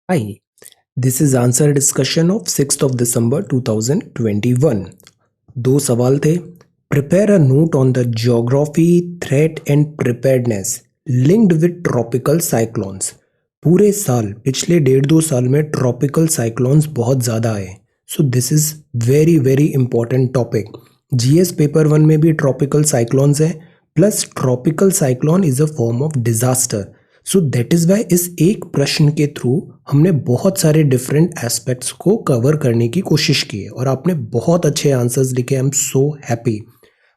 Hi, this is answer discussion of 6th of December 2021. दो सवाल थे. Prepare a note on the geography, threat and preparedness linked with tropical cyclones. पूरे साल पिछले 1.5-2 साल में ट्रॉपिकल साइक्लोन्स बहुत ज़्यादा आए. So this is very very important topic. GS paper 1 में भी ट्रॉपिकल साइक्लोन्स हैं, plus tropical cyclone is a form of disaster. So that is Y इस एक प्रश्न के थ्रू हमने बहुत सारे डिफरेंट एस्पेक्ट्स को कवर करने की कोशिश की है और आपने बहुत अच्छे आंसर्स लिखे. I am so happy.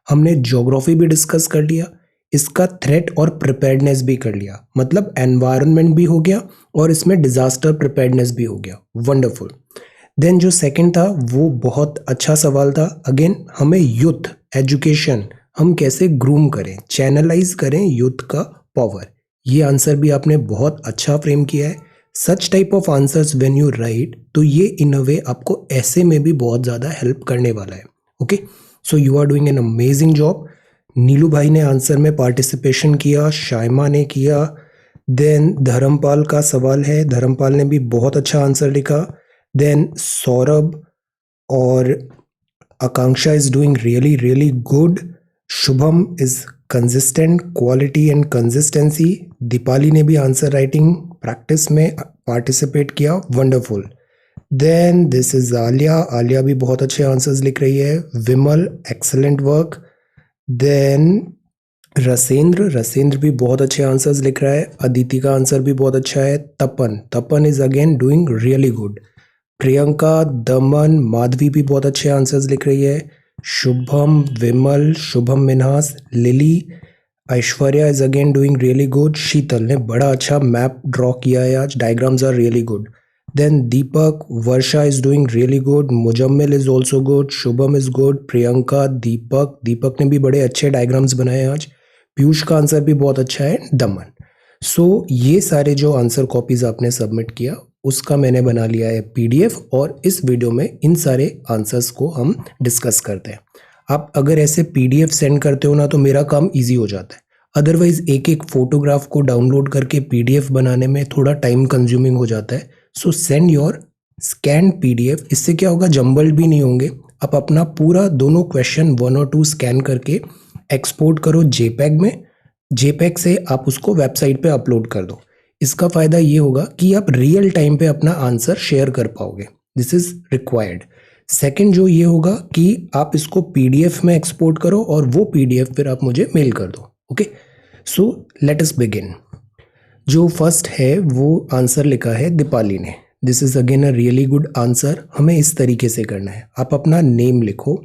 हमने ज्योग्राफी भी डिस्कस कर लिया, इसका थ्रेट और प्रिपेयर्डनेस भी कर लिया, मतलब एनवायरनमेंट भी हो गया और इसमें डिजास्टर प्रिपेयर्डनेस भी हो गया. वंडरफुल. देन जो सेकंड था वो बहुत अच्छा सवाल था. अगेन हमें यूथ एजुकेशन हम कैसे ग्रूम करें, चैनलाइज करें यूथ का पावर. ये आंसर भी आपने बहुत अच्छा फ्रेम किया है. सच type of answers when you right, तो ये इन अ वे आपको ऐसे में भी बहुत ज़्यादा हेल्प करने वाला है. Okay, so you are doing an amazing job. Neelu भाई ने आंसर में पार्टिसिपेशन किया, शाइमा ने किया. देन धर्मपाल का सवाल है, धर्मपाल ने भी बहुत अच्छा आंसर लिखा. देन सौरभ और Akanksha is doing really really good. Shubham is consistent, quality and consistency. Deepali ने भी आंसर राइटिंग प्रैक्टिस में पार्टिसिपेट किया. Wonderful. Then this is Alia. Alia भी बहुत अच्छे आंसर्स लिख रही है. Vimal, excellent work. Then Rasendra भी बहुत अच्छे आंसर्स लिख रहा है. अदिति का आंसर भी बहुत अच्छा है. Tapan is again doing really good. Priyanka, Daman, Madhavi भी बहुत अच्छे आंसर्स लिख रही है. Shubham, Vimal, Shubham Minhas, Lily, Aishwarya is again doing really good. Sheetal ने बड़ा अच्छा मैप ड्रॉ किया है आज. Diagrams are really good. Then Deepak, Varsha is doing really good. Muzammil is also good. Shubham is good. Priyanka, Deepak ने भी बड़े अच्छे डायग्राम्स बनाए आज. पीयूष का आंसर भी बहुत अच्छा है. दमन. सो ये सारे जो आंसर कॉपीज आपने सबमिट किया उसका मैंने बना लिया है पीडीएफ, और इस वीडियो में इन सारे आंसर्स को हम डिस्कस करते हैं. आप अगर ऐसे पीडीएफ सेंड करते हो ना तो मेरा काम इजी हो जाता है. अदरवाइज एक एक फोटोग्राफ को डाउनलोड करके पीडीएफ बनाने में थोड़ा टाइम कंज्यूमिंग हो जाता है. सो सेंड योर स्कैन पीडीएफ. इससे क्या होगा, जंबल्ड भी नहीं होंगे. आप अपना पूरा दोनों क्वेश्चन 1 और 2 स्कैन करके एक्सपोर्ट करो जेपैग में. जेपैग से आप उसको वेबसाइट पे अपलोड कर दो. इसका फ़ायदा ये होगा कि आप रियल टाइम पे अपना आंसर शेयर कर पाओगे. This is required. सेकंड जो ये होगा कि आप इसको पीडीएफ में एक्सपोर्ट करो और वो पीडीएफ फिर आप मुझे मेल कर दो. Okay, so let us begin. जो फर्स्ट है वो आंसर लिखा है दीपाली ने. This is again a really good answer. हमें इस तरीके से करना है. आप अपना नेम लिखो,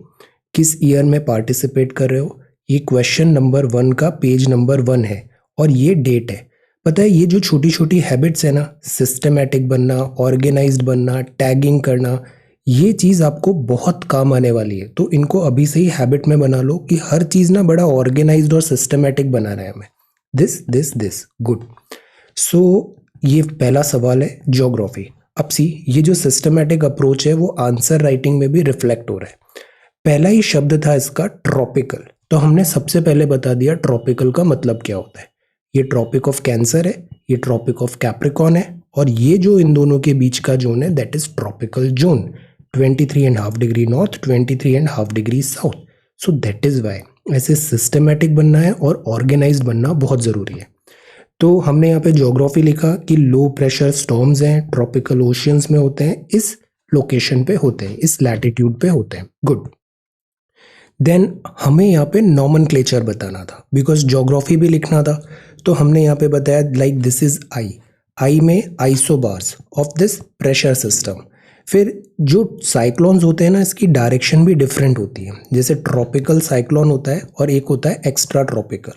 किस ईयर में पार्टिसिपेट कर रहे हो. ये क्वेश्चन नंबर 1 का पेज नंबर 1 है और ये डेट है. पता है ये जो छोटी छोटी हैबिट्स है ना, सिस्टमेटिक बनना, ऑर्गेनाइज्ड बनना, टैगिंग करना, ये चीज़ आपको बहुत काम आने वाली है. तो इनको अभी से ही हैबिट में बना लो कि हर चीज़ ना बड़ा ऑर्गेनाइज्ड और सिस्टमेटिक बनाना है हमें. This good. सो ये पहला सवाल है ज्योग्राफी. अब सी, ये जो सिस्टमेटिक अप्रोच है वो आंसर राइटिंग में भी रिफ्लेक्ट हो रहा है. पहला ही शब्द था इसका ट्रॉपिकल. तो हमने सबसे पहले बता दिया ट्रॉपिकल का मतलब क्या होता है. ये ट्रॉपिक ऑफ कैंसर है, ये ट्रॉपिक ऑफ कैप्रिकॉन है, और ये जो इन दोनों के बीच का जोन है that is tropical zone. 23.5 degree north, 23.5 degree south. So that is why ऐसे सिस्टमेटिक बनना है और ऑर्गेनाइज्ड बनना बहुत ज़रूरी है. तो हमने यहाँ पे ज्योग्राफी लिखा कि लो प्रेशर स्टॉर्म्स हैं, ट्रॉपिकल ओशियंस में होते हैं, इस लोकेशन पे होते हैं, इस लैटिट्यूड पे होते हैं. गुड. देन हमें यहाँ पे नॉमेनक्लेचर बताना था, बिकॉज ज्योग्राफी भी लिखना था. तो हमने यहाँ पे बताया लाइक दिस इज आई में isobars of this pressure system. फिर जो साइक्लोन्स होते हैं ना, इसकी डायरेक्शन भी डिफरेंट होती है. जैसे ट्रॉपिकल साइक्लोन होता है और एक होता है एक्स्ट्रा ट्रॉपिकल.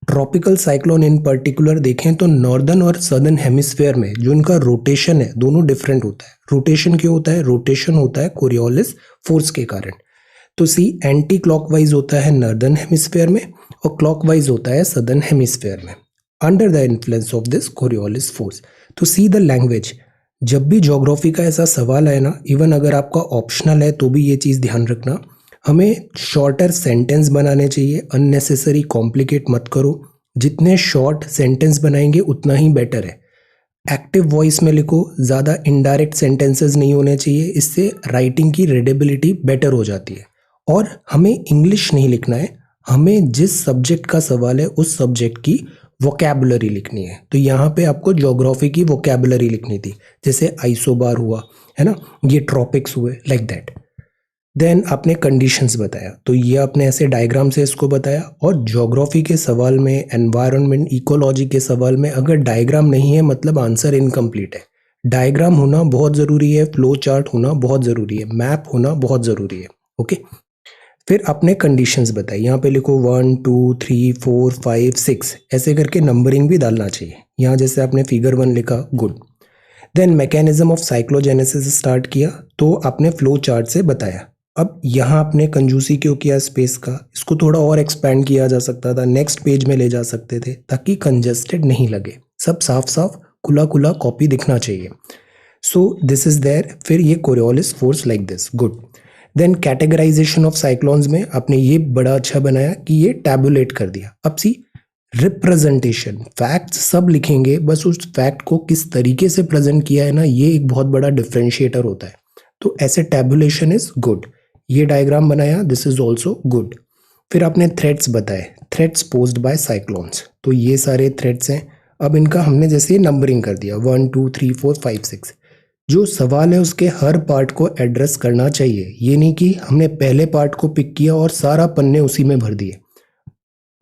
ट्रॉपिकल साइक्लोन इन पर्टिकुलर देखें तो नॉर्दर्न और सदर्न हेमिस्फेयर में जो इनका रोटेशन है दोनों डिफरेंट होता है. रोटेशन क्यों होता है? रोटेशन होता है कोरियोलिस फोर्स के कारण. तो सी, एंटी क्लॉकवाइज होता है नॉर्दर्न हेमिस्फेयर में और क्लॉकवाइज होता है सदर्न हेमिस्फेयर में, under the influence of this Coriolis force. तो सी द लैंग्वेज. जब भी ज्योग्राफी का ऐसा सवाल आए ना, इवन अगर आपका ऑप्शनल है तो भी ये चीज़ ध्यान रखना, हमें शॉर्टर सेंटेंस बनाने चाहिए. अननेसेसरी कॉम्प्लिकेट मत करो. जितने शॉर्ट सेंटेंस बनाएंगे उतना ही बेटर है. एक्टिव वॉइस में लिखो, ज़्यादा इनडायरेक्ट सेंटेंसेस नहीं होने चाहिए, इससे राइटिंग की रीडेबिलिटी बेटर हो जाती है। और हमें इंग्लिश नहीं लिखना है, हमें जिस सब्जेक्ट का सवाल है उस सब्जेक्ट की वोकैबुलरी लिखनी है। तो यहाँ पे आपको ज्योग्राफी की वोकैबुलरी लिखनी थी, जैसे आइसोबार हुआ है ना, ये ट्रॉपिक्स हुए, लाइक दैट। देन आपने कंडीशंस बताया, तो ये आपने ऐसे डायग्राम से इसको बताया। और ज्योग्राफी के सवाल में, एनवायरनमेंट इकोलॉजी के सवाल में अगर डायग्राम नहीं है मतलब आंसर इनकम्प्लीट है। डायग्राम होना बहुत ज़रूरी है, फ्लो चार्ट होना बहुत ज़रूरी है, मैप होना बहुत ज़रूरी है। ओके, फिर आपने कंडीशंस बताई, यहाँ पे लिखो 1 2 3 4 5 6 ऐसे करके नंबरिंग भी डालना चाहिए। यहाँ जैसे आपने फिगर 1 लिखा, good. Then mechanism of cyclogenesis start किया, तो आपने फ्लो चार्ट से बताया। अब यहाँ आपने कंजूसी क्यों किया स्पेस का, इसको थोड़ा और एक्सपैंड किया जा सकता था, नेक्स्ट पेज में ले जा सकते थे ताकि कंजस्टेड नहीं लगे, सब साफ साफ खुला खुला कॉपी दिखना चाहिए। So this is there. फिर ये Coriolis force like this, good. Then categorisation of cyclones में आपने ये बड़ा अच्छा बनाया कि ये टैबुलेट कर दिया। अब सी रिप्रेजेंटेशन, फैक्ट्स सब लिखेंगे, बस उस फैक्ट को किस तरीके से प्रेजेंट किया है ना, ये एक बहुत बड़ा डिफरेंशिएटर होता है। तो ऐसे टैबुलेशन इज गुड। ये डायग्राम बनाया, दिस इज ऑल्सो गुड। फिर आपने थ्रेट्स बताए, थ्रेट्स पोज्ड बाय साइक्लोन्स, तो ये सारे थ्रेट्स हैं। अब इनका हमने जैसे नंबरिंग कर दिया 1 2 3 4 5 6। जो सवाल है उसके हर पार्ट को एड्रेस करना चाहिए, ये नहीं कि हमने पहले पार्ट को पिक किया और सारा पन्ने उसी में भर दिए।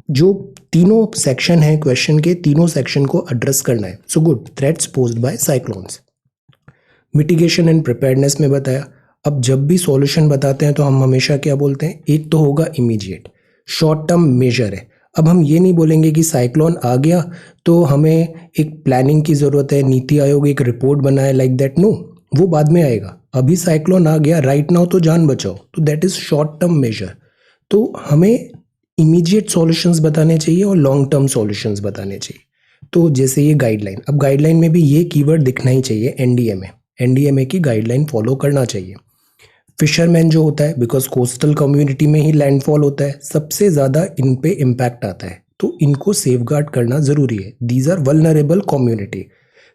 जो तीनों सेक्शन है क्वेश्चन के, तीनों सेक्शन को एड्रेस करना है। So good, threats posed by cyclones. Mitigation and preparedness में बताया। अब जब भी सॉल्यूशन बताते हैं तो हम हमेशा क्या बोलते हैं, एक तो होगा इमीडिएट, शॉर्ट टर्म मेजर है। अब हम ये नहीं बोलेंगे कि साइक्लोन आ गया तो हमें एक प्लानिंग की ज़रूरत है, नीति आयोग एक रिपोर्ट बनाए, लाइक दैट, नो, वो बाद में आएगा। अभी साइक्लोन आ गया, राइट नाउ तो जान बचाओ, तो that is short term measure. तो हमें इमीडिएट सॉल्यूशंस बताने चाहिए और लॉन्ग टर्म सॉल्यूशंस बताने चाहिए। तो जैसे ये गाइडलाइन, अब गाइडलाइन में भी ये कीवर्ड दिखना ही चाहिए, एनडीएमए, एनडीएमए की गाइडलाइन फॉलो करना चाहिए। फिशरमैन जो होता है, बिकॉज कोस्टल कम्युनिटी में ही लैंडफॉल होता है, सबसे ज़्यादा इन पे इम्पैक्ट आता है, तो इनको सेफगार्ड करना ज़रूरी है, दीज आर वल्नरेबल कम्युनिटी।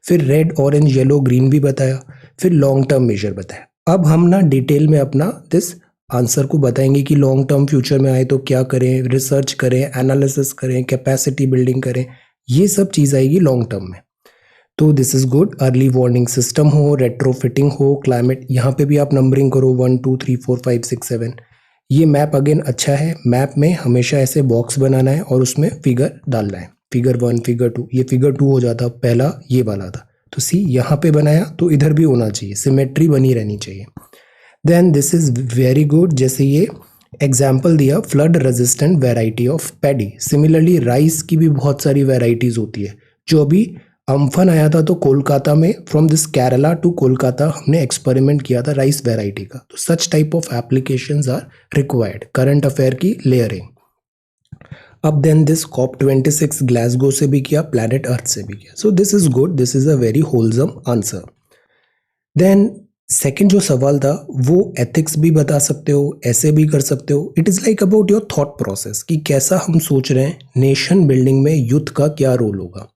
फिर रेड ऑरेंज येलो ग्रीन भी बताया, फिर लॉन्ग टर्म मेजर बताया। अब हम ना डिटेल में अपना दिस आंसर को बताएंगे कि लॉन्ग टर्म फ्यूचर में आए तो क्या करें, रिसर्च करें, एनालिसिस करें, कैपेसिटी बिल्डिंग करें, ये सब चीज़ आएगी लॉन्ग टर्म में। तो this is good. Early warning system हो, रेट्रोफिटिंग हो, क्लाइमेट, यहाँ पे भी आप नंबरिंग करो 1 2 3 4 5 6 7। ये मैप अगेन अच्छा है, मैप में हमेशा ऐसे बॉक्स बनाना है और उसमें फिगर डालना है, फिगर 1 फिगर 2, ये फिगर 2 हो जाता, पहला ये वाला था, तो सी यहाँ पे बनाया तो इधर भी होना चाहिए, सिमेट्री बनी रहनी चाहिए। Then this is very good, जैसे ये एग्जाम्पल दिया, flood resistant variety of paddy. Similarly rice की भी बहुत सारी वेराइटीज होती है। जो अभी अम्फन आया था तो कोलकाता में, from this Kerala to Kolkata हमने एक्सपेरिमेंट किया था राइस वेराइटी का। तो such type of applications are required, current affair की लेयरिंग। अब देन दिस COP26 ग्लासगो से भी किया, प्लैनेट अर्थ से भी किया। So this is good, this is a very wholesome answer. देन सेकंड जो सवाल था वो एथिक्स भी बता सकते हो, ऐसे भी कर सकते हो। It is like about your thought process कि कैसा हम सोच रहे हैं, नेशन बिल्डिंग में यूथ का क्या रोल होगा।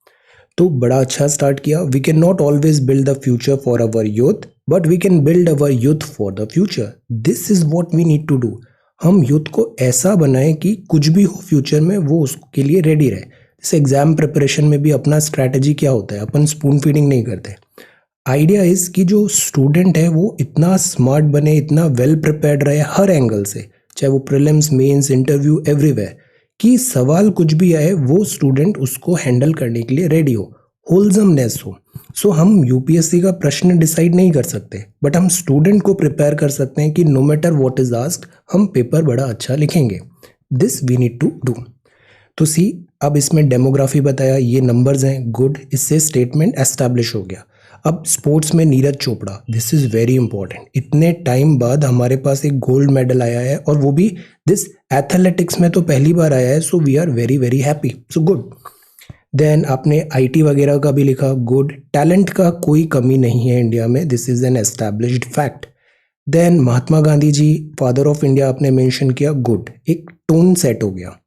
तो बड़ा अच्छा स्टार्ट किया। We can not always build the future for our youth, but we can build our youth for the future. This is what we need to do. हम youth को ऐसा बनाएं कि कुछ भी हो फ्यूचर में वो उसके लिए रेडी रहे। जैसे एग्जाम प्रिपरेशन में भी अपना स्ट्रैटेजी क्या होता है, अपन स्पून फीडिंग नहीं करते। आइडिया इज कि जो स्टूडेंट है वो इतना स्मार्ट बने, इतना वेल प्रिपेयर्ड रहे हर एंगल से, चाहे वो प्रीलिम्स, मेंस, इंटरव्यू, एवरीवेयर, कि सवाल कुछ भी आए वो स्टूडेंट उसको हैंडल करने के लिए रेडी हो, होलजमनेस हो। सो हम यूपीएससी का प्रश्न डिसाइड नहीं कर सकते, बट हम स्टूडेंट को प्रिपेयर कर सकते हैं कि no matter what is asked, हम पेपर बड़ा अच्छा लिखेंगे। This we need to do. तो सी, अब इसमें डेमोग्राफी बताया, ये नंबर्स हैं, गुड, इससे स्टेटमेंट एस्टैब्लिश हो गया। अब स्पोर्ट्स में Neeraj Chopra, this is very important. इतने टाइम बाद हमारे पास एक गोल्ड मेडल आया है, और वो भी दिस एथलेटिक्स में तो पहली बार आया है। So we are very very happy, so good. Then आपने आईटी वगैरह का भी लिखा, गुड। टैलेंट का कोई कमी नहीं है इंडिया में, this is an established fact. Then Mahatma Gandhi ji, father of India आपने मेंशन किया, गुड, एक टोन सेट हो गया।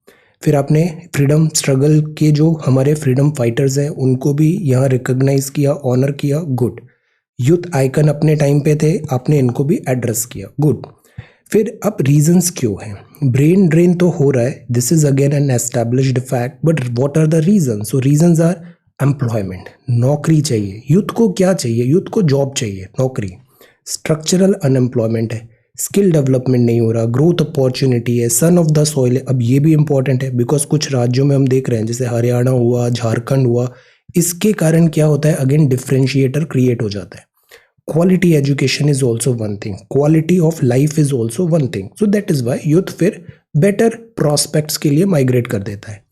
फिर आपने फ्रीडम स्ट्रगल के जो हमारे फ्रीडम फाइटर्स हैं उनको भी यहाँ रिकॉग्नाइज किया, ऑनर किया, गुड। यूथ आइकन अपने टाइम पे थे, आपने इनको भी एड्रेस किया, गुड। फिर अब रीजंस क्यों हैं? ब्रेन ड्रेन तो हो रहा है, this is again an established fact, but what are the reason? So reasons are employment, नौकरी चाहिए। यूथ को क्या चाहिए? यूथ को जॉब चाहिए, नौकरी। स्ट्रक्चरल अनएम्प्लॉयमेंट है, स्किल डेवलपमेंट नहीं हो रहा, ग्रोथ अपॉर्चुनिटी है, सन ऑफ द सॉइल है। अब ये भी इंपॉर्टेंट है बिकॉज कुछ राज्यों में हम देख रहे हैं जैसे हरियाणा हुआ, झारखंड हुआ, इसके कारण क्या होता है, अगेन डिफरेंशिएटर क्रिएट हो जाता है। Quality education is also one thing, quality of life is also one thing, so that is why youth फिर बेटर प्रॉस्पेक्ट्स के लिए माइग्रेट कर देता है।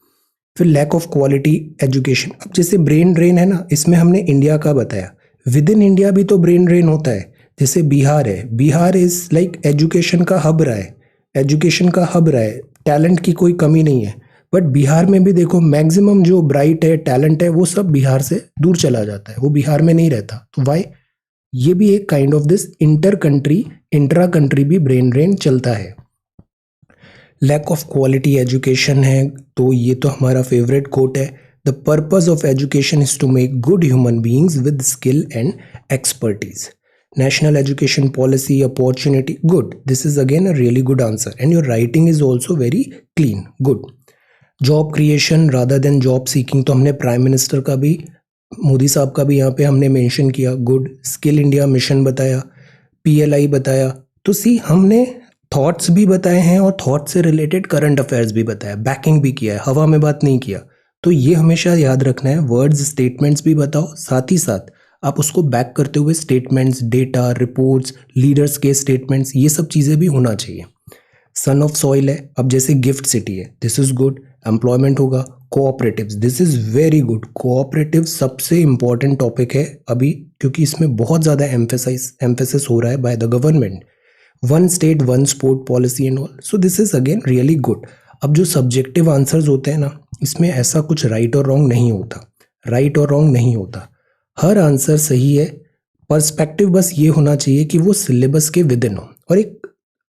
फिर लैक ऑफ क्वालिटी एजुकेशन, अब जैसे ब्रेन ड्रेन है ना, इसमें हमने इंडिया का बताया, विद इन इंडिया भी तो ब्रेन ड्रेन होता है। जैसे बिहार है, बिहार इज लाइक एजुकेशन का हब रहा है, एजुकेशन का हब रहा है, टैलेंट की कोई कमी नहीं है, बट बिहार में भी देखो मैक्सिमम जो ब्राइट है, टैलेंट है, वो सब बिहार से दूर चला जाता है, वो बिहार में नहीं रहता। तो वाई? ये भी एक kind of this inter country, intra country भी ब्रेन ड्रेन चलता है। लैक ऑफ क्वालिटी एजुकेशन है, तो ये तो हमारा फेवरेट कोट है, the purpose of education is to make good human beings with skill and expertise. National education policy, opportunity, good. This is again a really good answer, and your writing is also very clean, good. Job creation rather than job seeking, तो हमने prime minister का भी, मोदी साहब का भी यहाँ पे हमने मेंशन किया, गुड। स्किल इंडिया मिशन बताया, PLI बताया, तो सी हमने थॉट्स भी बताए हैं और थॉट से रिलेटेड करंट अफेयर्स भी बताया, बैकिंग भी किया है, हवा में बात नहीं किया। तो ये हमेशा याद रखना है, वर्ड्स स्टेटमेंट्स भी बताओ, साथ ही साथ आप उसको बैक करते हुए स्टेटमेंट्स, डेटा, रिपोर्ट्स, लीडर्स के स्टेटमेंट्स, ये सब चीज़ें भी होना चाहिए। सन ऑफ सॉइल है, अब जैसे गिफ्ट सिटी है, दिस इज गुड। एम्प्लॉयमेंट होगा, cooperatives, this is very good. Cooperative सबसे इंपॉर्टेंट टॉपिक है अभी, क्योंकि इसमें बहुत ज़्यादा एम्फेसिस हो रहा है by the government. One state one sport policy and all, so this is again really good. अब जो सब्जेक्टिव आंसर्स होते हैं ना, इसमें ऐसा कुछ राइट और रॉन्ग नहीं होता, राइट और रॉन्ग नहीं होता, हर आंसर सही है। पर्सपेक्टिव बस ये होना चाहिए कि वो सिलेबस के विद इन हो और एक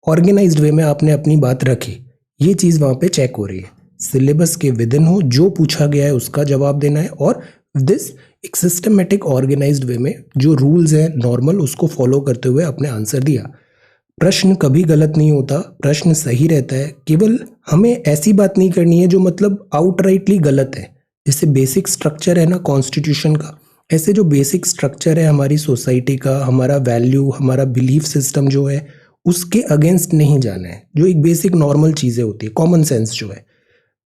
ऑर्गेनाइज्ड वे में आपने अपनी बात रखी, ये चीज़ वहाँ पे चेक हो रही है। सिलेबस के विद इन हो, जो पूछा गया है उसका जवाब देना है, और दिस एक सिस्टमेटिक ऑर्गेनाइज्ड वे में जो रूल्स हैं नॉर्मल, उसको फॉलो करते हुए आपने आंसर दिया। प्रश्न कभी गलत नहीं होता, प्रश्न सही रहता है, केवल हमें ऐसी बात नहीं करनी है जो मतलब आउटराइटली गलत है। जैसे बेसिक स्ट्रक्चर है ना कॉन्स्टिट्यूशन का, ऐसे जो बेसिक स्ट्रक्चर है हमारी सोसाइटी का, हमारा वैल्यू, हमारा बिलीफ सिस्टम जो है, उसके अगेंस्ट नहीं जाना है, जो एक बेसिक नॉर्मल चीज़ें होती है, कॉमन सेंस जो है।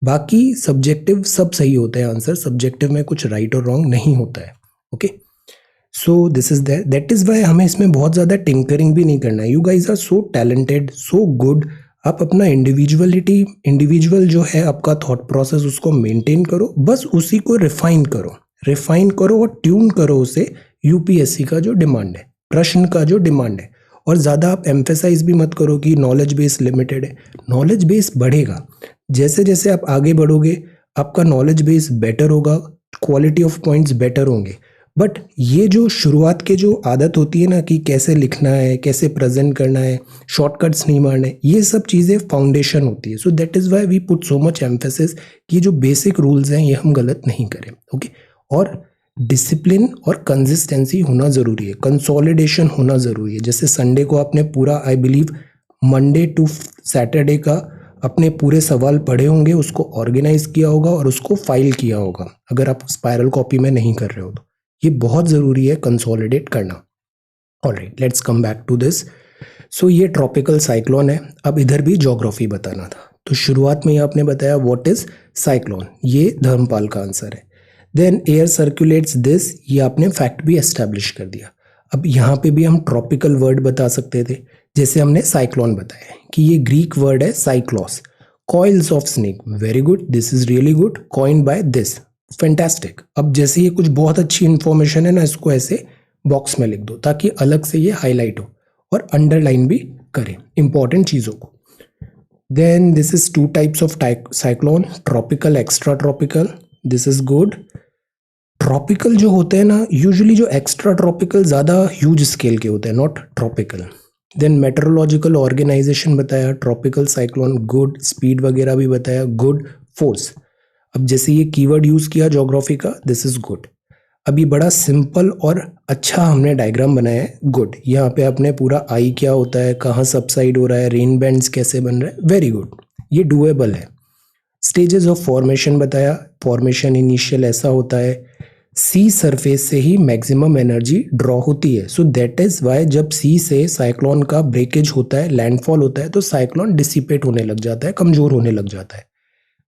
बाकी सब्जेक्टिव सब सही होते हैं आंसर, सब्जेक्टिव में कुछ राइट और रॉन्ग नहीं होता है, okay. So this is that is why हमें इसमें बहुत ज़्यादा टिंकरिंग भी नहीं करना है। You guys are so talented, so good. आप अपना इंडिविजुअल जो है आपका थॉट प्रोसेस, उसको मेंटेन करो, बस उसी को रिफाइन करो और ट्यून करो उसे यूपीएससी का जो डिमांड है, प्रश्न का जो डिमांड है। और ज़्यादा आप एम्फेसाइज भी मत करो कि नॉलेज बेस लिमिटेड है, नॉलेज बेस बढ़ेगा जैसे जैसे आप आगे बढ़ोगे, आपका नॉलेज बेस बेटर होगा, क्वालिटी ऑफ पॉइंट्स बेटर होंगे। बट ये जो शुरुआत के जो आदत होती है ना कि कैसे लिखना है, कैसे प्रेजेंट करना है, शॉर्टकट्स नहीं मारने, ये सब चीज़ें फाउंडेशन होती है। So that is why we put so much emphasis कि जो बेसिक रूल्स हैं ये हम गलत नहीं करें, ओके। और डिसिप्लिन और कंसिस्टेंसी होना ज़रूरी है, कंसोलिडेशन होना ज़रूरी है। जैसे संडे को आपने पूरा, I believe Monday to Saturday का अपने पूरे सवाल पढ़े होंगे, उसको ऑर्गेनाइज किया होगा और उसको फाइल किया होगा, अगर आप स्पायरल कॉपी में नहीं कर रहे हो तो। ये बहुत ज़रूरी है कंसोलिडेट करना। Alright, let's come back to this. So ये ट्रॉपिकल साइक्लोन है। अब इधर भी ज्योग्राफी बताना था, तो शुरुआत में ही आपने बताया व्हाट इज साइक्लोन, ये धर्मपाल का आंसर है। देन एयर सर्कुलेट्स दिस, ये आपने फैक्ट भी एस्टैब्लिश कर दिया। अब यहाँ पे भी हम ट्रॉपिकल वर्ड बता सकते थे, जैसे हमने साइक्लोन बताया कि ये ग्रीक वर्ड है cyclos. Coils of snake, very good, this is really good, coined by this, fantastic. अब जैसे ये कुछ बहुत अच्छी इंफॉर्मेशन है ना, इसको ऐसे बॉक्स में लिख दो ताकि अलग से ये हाईलाइट हो, और अंडरलाइन भी करें इंपॉर्टेंट चीज़ों को। Then this is two types of cyclone, tropical, extra tropical, this is good. Tropical जो होते हैं ना, यूजुअली जो एक्स्ट्रा ट्रॉपिकल ज़्यादा ह्यूज स्केल के होते हैं, not tropical. Then meteorological organisation बताया, ट्रॉपिकल साइक्लोन गुड, स्पीड वगैरह भी बताया गुड, फोर्स। अब जैसे ये कीवर्ड यूज किया ज्योग्राफी का, दिस इज गुड। अब ये बड़ा सिंपल और अच्छा हमने डायग्राम बनाया है, गुड। यहाँ पे आपने पूरा आई क्या होता है, कहाँ सबसाइड हो रहा है, रेन बैंड्स कैसे बन रहे हैं, वेरी गुड, ये डुएबल है। स्टेजेस ऑफ फॉर्मेशन बताया, फॉर्मेशन इनिशियल ऐसा होता है, सी सरफेस से ही मैक्सिमम एनर्जी ड्रॉ होती है, सो दैट इज वाई जब सी से साइक्लोन का ब्रेकेज होता है, लैंडफॉल होता है, तो साइक्लोन डिसिपेट होने लग जाता है, कमजोर होने लग जाता है।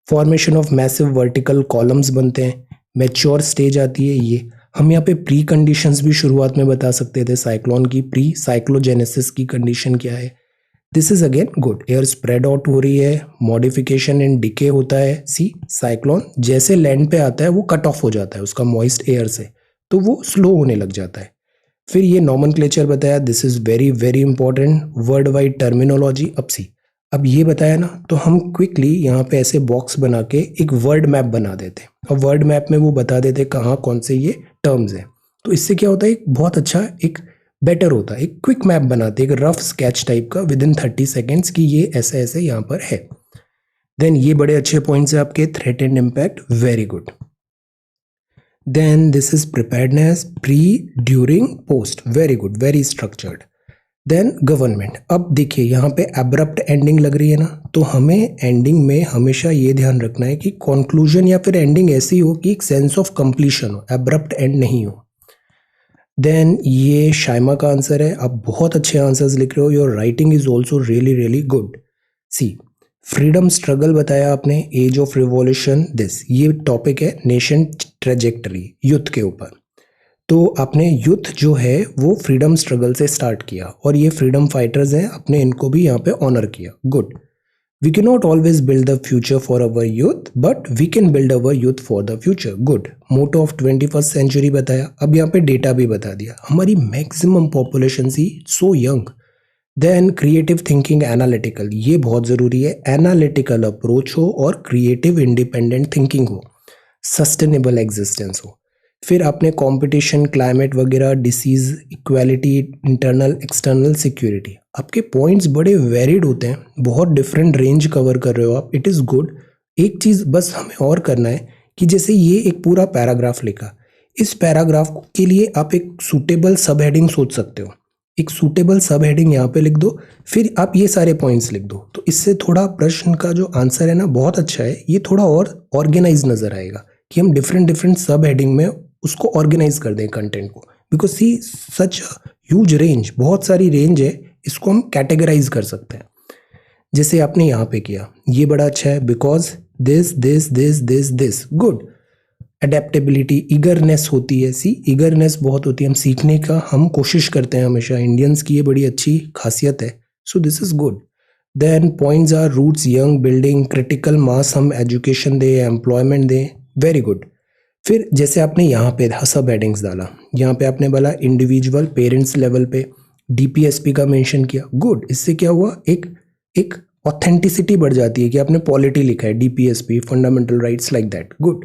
Formation of massive vertical columns बनते हैं, मैच्योर स्टेज आती है ये। हम यहाँ पे प्री कंडीशंस भी शुरुआत में बता सकते थे साइक्लोन की, प्री साइक्लोजेनेसिस की कंडीशन क्या है, this is again good. Air spread out हो रही है, मॉडिफिकेशन एंड डिके होता है, सी साइक्लोन जैसे लैंड पे आता है वो कट ऑफ हो जाता है उसका मॉइस्ट एयर से, तो वो स्लो होने लग जाता है। फिर ये नॉमेनक्लेचर बताया, this is very very important, world wide terminology. अब सी, अब ये बताया ना, तो हम क्विकली यहाँ पे ऐसे बॉक्स बना के एक वर्ड मैप बना देते हैं, और वर्ड मैप में वो बता देते कहाँ कौन से ये टर्म्स हैं। तो इससे क्या होता है, एक बहुत अच्छा, एक बेटर होता है, एक क्विक मैप बनाते हैं, एक रफ स्केच टाइप का विद इन 30 सेकेंड्स की ये ऐसे ऐसे यहाँ पर है। देन ये बड़े अच्छे पॉइंट्स है आपके, threat and impact, very good. Then this is preparedness, pre during post, very good, very structured. Then government. अब देखिए यहाँ पे एब्रप्ट एंडिंग लग रही है ना, तो हमें एंडिंग में हमेशा ये ध्यान रखना है कि कंक्लूजन या फिर एंडिंग ऐसी हो कि एक सेंस ऑफ कंप्लीशन हो, एब्रप्ट एंड नहीं हो। देन ये शाइमा का आंसर है, आप बहुत अच्छे आंसर्स लिख रहे हो, your writing is also really really good. See, freedom struggle बताया आपने, एज ऑफ रिवॉल्यूशन, दिस ये टॉपिक है नेशन ट्रेजेक्टरी, युद्ध के ऊपर। तो आपने युद्ध जो है वो फ्रीडम स्ट्रगल से स्टार्ट किया, और ये फ्रीडम फाइटर्स हैं, आपने इनको भी यहाँ पे ऑनर किया, good. We can not always build the future for our youth, but we can build our youth for the future, good. Motto of 21st century बताया। अब यहाँ पे डेटा भी बता दिया, हमारी maximum population see so young. Then creative thinking, analytical, ये बहुत जरूरी है, एनालिटिकल अप्रोच हो और क्रिएटिव इंडिपेंडेंट थिंकिंग हो, सस्टेनेबल एग्जिस्टेंस हो। फिर आपने कंपटीशन, क्लाइमेट वगैरह, disease, equality, internal external security, आपके पॉइंट्स बड़े वेरिड होते हैं, बहुत डिफरेंट रेंज कवर कर रहे हो आप, इट इज़ गुड। एक चीज़ बस हमें और करना है कि जैसे ये एक पूरा पैराग्राफ लिखा, इस पैराग्राफ के लिए आप एक सूटेबल सब हेडिंग सोच सकते हो, एक सूटेबल सब हेडिंग यहाँ पे लिख दो, फिर आप ये सारे पॉइंट्स लिख दो, तो इससे थोड़ा प्रश्न का जो आंसर है ना बहुत अच्छा है, ये थोड़ा और ऑर्गेनाइज नजर आएगा कि हम डिफरेंट डिफरेंट सब हेडिंग में उसको ऑर्गेनाइज कर दें कंटेंट को, because see such huge range, बहुत सारी रेंज है, इसको हम कैटेगराइज कर सकते हैं। जैसे आपने यहाँ पे किया, ये बड़ा अच्छा है, because this this this this this, good. Adaptability, eagerness होती है, सी ईगरनेस बहुत होती है, हम सीखने का हम कोशिश करते हैं हमेशा, इंडियंस की ये बड़ी अच्छी खासियत है, so this is good. Then points are roots, young, building, critical mass, हम एजुकेशन दें, एम्प्लॉयमेंट दें, वेरी गुड। फिर जैसे आपने यहाँ पे सब हेडिंग्स डाला, यहाँ पे आपने बोला इंडिविजुअल पेरेंट्स लेवल पे डीपीएसपी का मेंशन किया, गुड। इससे क्या हुआ, एक ऑथेंटिसिटी बढ़ जाती है कि आपने पॉलिटी लिखा है, DPSP, fundamental rights, like that, good.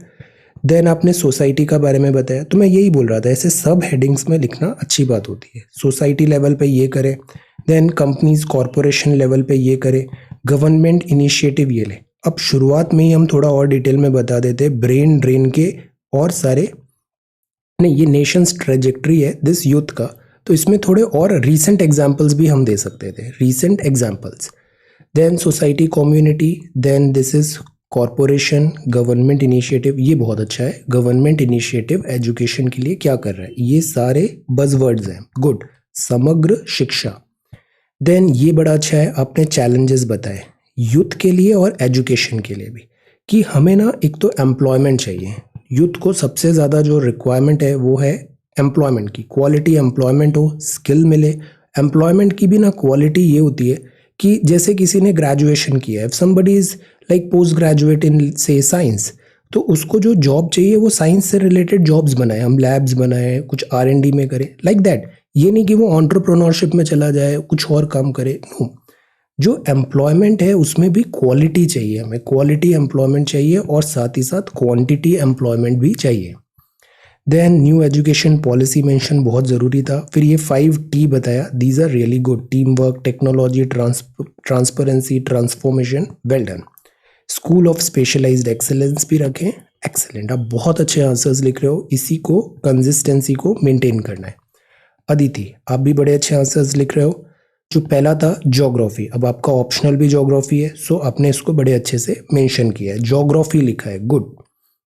Then आपने सोसाइटी का बारे में बताया, तो मैं यही बोल रहा था, ऐसे सब हेडिंग्स में लिखना अच्छी बात होती है। सोसाइटी लेवल पे ये करें, देन कंपनीज कॉरपोरेशन लेवल पे ये करें, गवर्नमेंट इनिशिएटिव ये ले। अब शुरुआत में ही हम थोड़ा और डिटेल में बता देते, ब्रेन ड्रेन के और सारे नहीं, ये नेशंस ट्रेजेक्ट्री है दिस यूथ का, तो इसमें थोड़े और रीसेंट एग्जांपल्स भी हम दे सकते थे, recent examples. Then society, community, then this is corporation, government initiative, ये बहुत अच्छा है, गवर्नमेंट इनिशिएटिव एजुकेशन के लिए क्या कर रहा है, ये सारे बज़वर्ड्स हैं, गुड। समग्र शिक्षा, देन ये बड़ा अच्छा है, आपने चैलेंजेस बताए यूथ के लिए और एजुकेशन के लिए भी, कि हमें ना एक तो एम्प्लॉयमेंट चाहिए, यूथ को सबसे ज़्यादा जो रिक्वायरमेंट है वो है एम्प्लॉयमेंट की, क्वालिटी एम्प्लॉयमेंट हो, स्किल मिले। एम्प्लॉयमेंट की भी ना क्वालिटी ये होती है कि जैसे किसी ने ग्रेजुएशन किया है, if somebody is like post graduate in से साइंस, तो उसको जो जॉब चाहिए वो साइंस से रिलेटेड जॉब्स बनाए, हम लैब्स बनाए, कुछ R&D में करें, लाइक दैट। ये नहीं कि वो एंटरप्रेन्योरशिप में चला जाए, कुछ और काम करे, नो। जो एम्प्लॉयमेंट है उसमें भी क्वालिटी चाहिए, हमें क्वालिटी एम्प्लॉयमेंट चाहिए, और साथ ही साथ क्वांटिटी एम्प्लॉयमेंट भी चाहिए। Then new education policy mention बहुत ज़रूरी था। फिर ये 5T बताया, these are really good, teamwork, technology, transparency, transformation, well done. School of specialised excellence भी रखें। एक्सेलेंट, आप बहुत अच्छे आंसर्स लिख रहे हो, इसी को कंसिस्टेंसी को मेंटेन करना है। अदिति, आप भी बड़े अच्छे आंसर्स लिख रहे हो। जो पहला था ज्योग्राफी, अब आपका ऑप्शनल भी ज्योग्राफी है, सो आपने इसको बड़े अच्छे से मेंशन किया है, ज्योग्राफी लिखा है, गुड।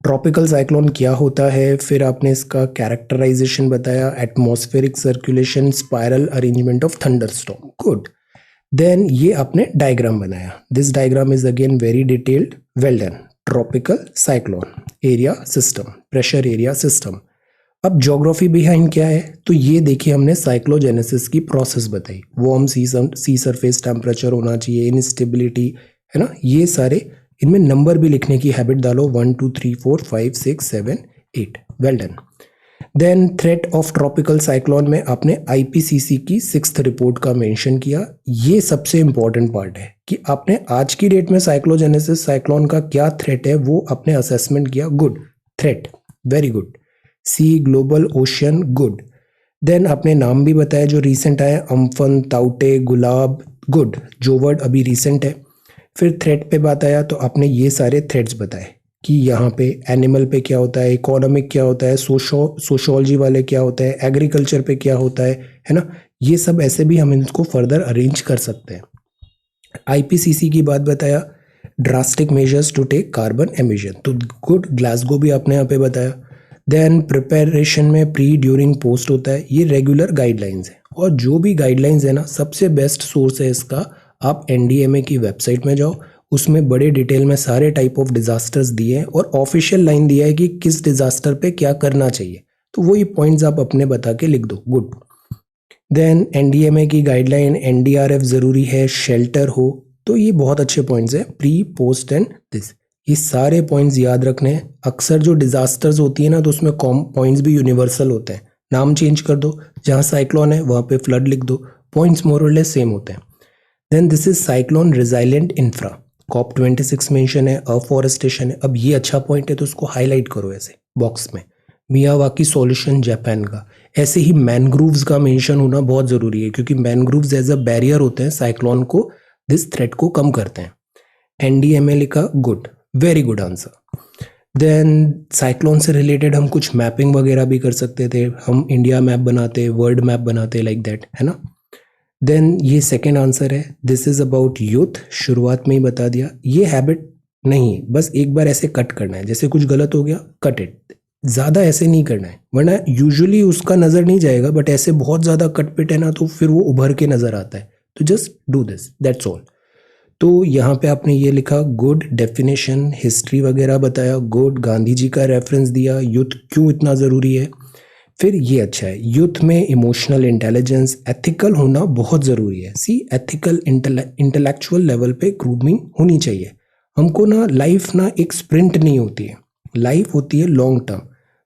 ट्रॉपिकल साइक्लोन क्या होता है, फिर आपने इसका कैरेक्टराइजेशन बताया, atmospheric circulation, spiral arrangement of thunderstorm, good. Then ये आपने डायग्राम बनाया, this diagram is again very detailed, well done. Tropical cyclone, area system, pressure area system. अब ज्योग्राफी बिहाइंड क्या है, तो ये देखिए हमने साइक्लोजेनेसिस की प्रोसेस बताई, वार्म सी सरफेस टेम्परेचर होना चाहिए, इनस्टेबिलिटी, है ना, ये सारे, इनमें नंबर भी लिखने की हैबिट डालो, 1 2 3 4 5 6 7 8, well done. Then threat of tropical cyclone में आपने आईपीसीसी की 6th रिपोर्ट का मेंशन किया। ये सबसे इंपॉर्टेंट पार्ट है कि आपने आज की डेट में साइक्लोजेनेसिस साइक्लोन का क्या थ्रेट है वो आपने असेसमेंट किया, good. Threat, very good. Sea, global, ocean, good. Then आपने नाम भी बताया जो रिसेंट आए, अम्फन, ताउटे, गुलाब, गुड। जो वर्ड अभी रिसेंट है। फिर थ्रेट पे बात आया तो आपने ये सारे थ्रेट्स बताए कि यहाँ पे एनिमल पे क्या होता है, इकोनॉमिक क्या होता है, सोशोलॉजी वाले क्या होता है, एग्रीकल्चर पे क्या होता है ना, ये सब ऐसे भी हम इनको फर्दर अरेंज कर सकते हैं। आईपीसीसी की बात बताया, drastic measures to take carbon emission, तो गुड, ग्लासगो भी आपने यहाँ पे बताया। देन प्रिपरेशन में प्री, ड्यूरिंग, पोस्ट होता है, ये रेगुलर गाइडलाइंस है, और जो भी गाइडलाइंस है ना, सबसे बेस्ट सोर्स है इसका, आप एनडीएमए की वेबसाइट में जाओ, उसमें बड़े डिटेल में सारे टाइप ऑफ डिजास्टर्स दिए हैं और ऑफिशियल लाइन दिया है कि किस डिजास्टर पे क्या करना चाहिए, तो वही पॉइंट्स आप अपने बता के लिख दो, गुड। देन एनडीएमए की गाइडलाइन, एनडीआरएफ जरूरी है, शेल्टर हो, तो ये बहुत अच्छे पॉइंट्स हैं, प्री, पोस्ट एंड दिस, ये सारे पॉइंट्स याद रखने हैं। अक्सर जो डिजास्टर्स होती है ना, तो उसमें पॉइंट्स भी यूनिवर्सल होते हैं, नाम चेंज कर दो, जहाँ साइक्लोन है वहाँ पे फ्लड लिख दो, पॉइंट्स मोर और लेस सेम होते हैं। Then this is cyclone resilient infra, COP26 mention है, अफॉरेस्टेशन है, अब ये अच्छा पॉइंट है तो उसको हाईलाइट करो ऐसे बॉक्स में। मियावाकी सॉल्यूशन जापान का, ऐसे ही मैनग्रूव्स का मेंशन होना बहुत जरूरी है, क्योंकि मैनग्रूव्स एज अ बैरियर होते हैं, साइक्लोन को, दिस थ्रेट को कम करते हैं। एनडीएमए लिखा, good, very good answer. Then cyclone से रिलेटेड हम कुछ मैपिंग वगैरह भी कर सकते थे, हम इंडिया मैप बनाते, वर्ल्ड मैप बनाते, लाइक दैट, है ना। देन ये सेकेंड आंसर है, दिस इज अबाउट यूथ, शुरुआत में ही बता दिया, ये हैबिट नहीं, बस एक बार ऐसे कट करना है, जैसे कुछ गलत हो गया कट इट, ज़्यादा ऐसे नहीं करना है, वरना यूजुअली उसका नज़र नहीं जाएगा, बट ऐसे बहुत ज़्यादा कट पिट है ना, तो फिर वो उभर के नज़र आता है, तो just do this, that's all. तो यहाँ पे आपने ये लिखा, गुड, डेफिनेशन, हिस्ट्री वगैरह बताया, गुड, गांधी जी का रेफरेंस दिया, यूथ क्यों इतना ज़रूरी है। फिर ये अच्छा है, यूथ में इमोशनल इंटेलिजेंस, एथिकल होना बहुत ज़रूरी है, सी एथिकल इंटेलेक्चुअल लेवल पे ग्रूमिंग होनी चाहिए। हमको ना लाइफ ना एक स्प्रिंट नहीं होती है, लाइफ होती है लॉन्ग टर्म,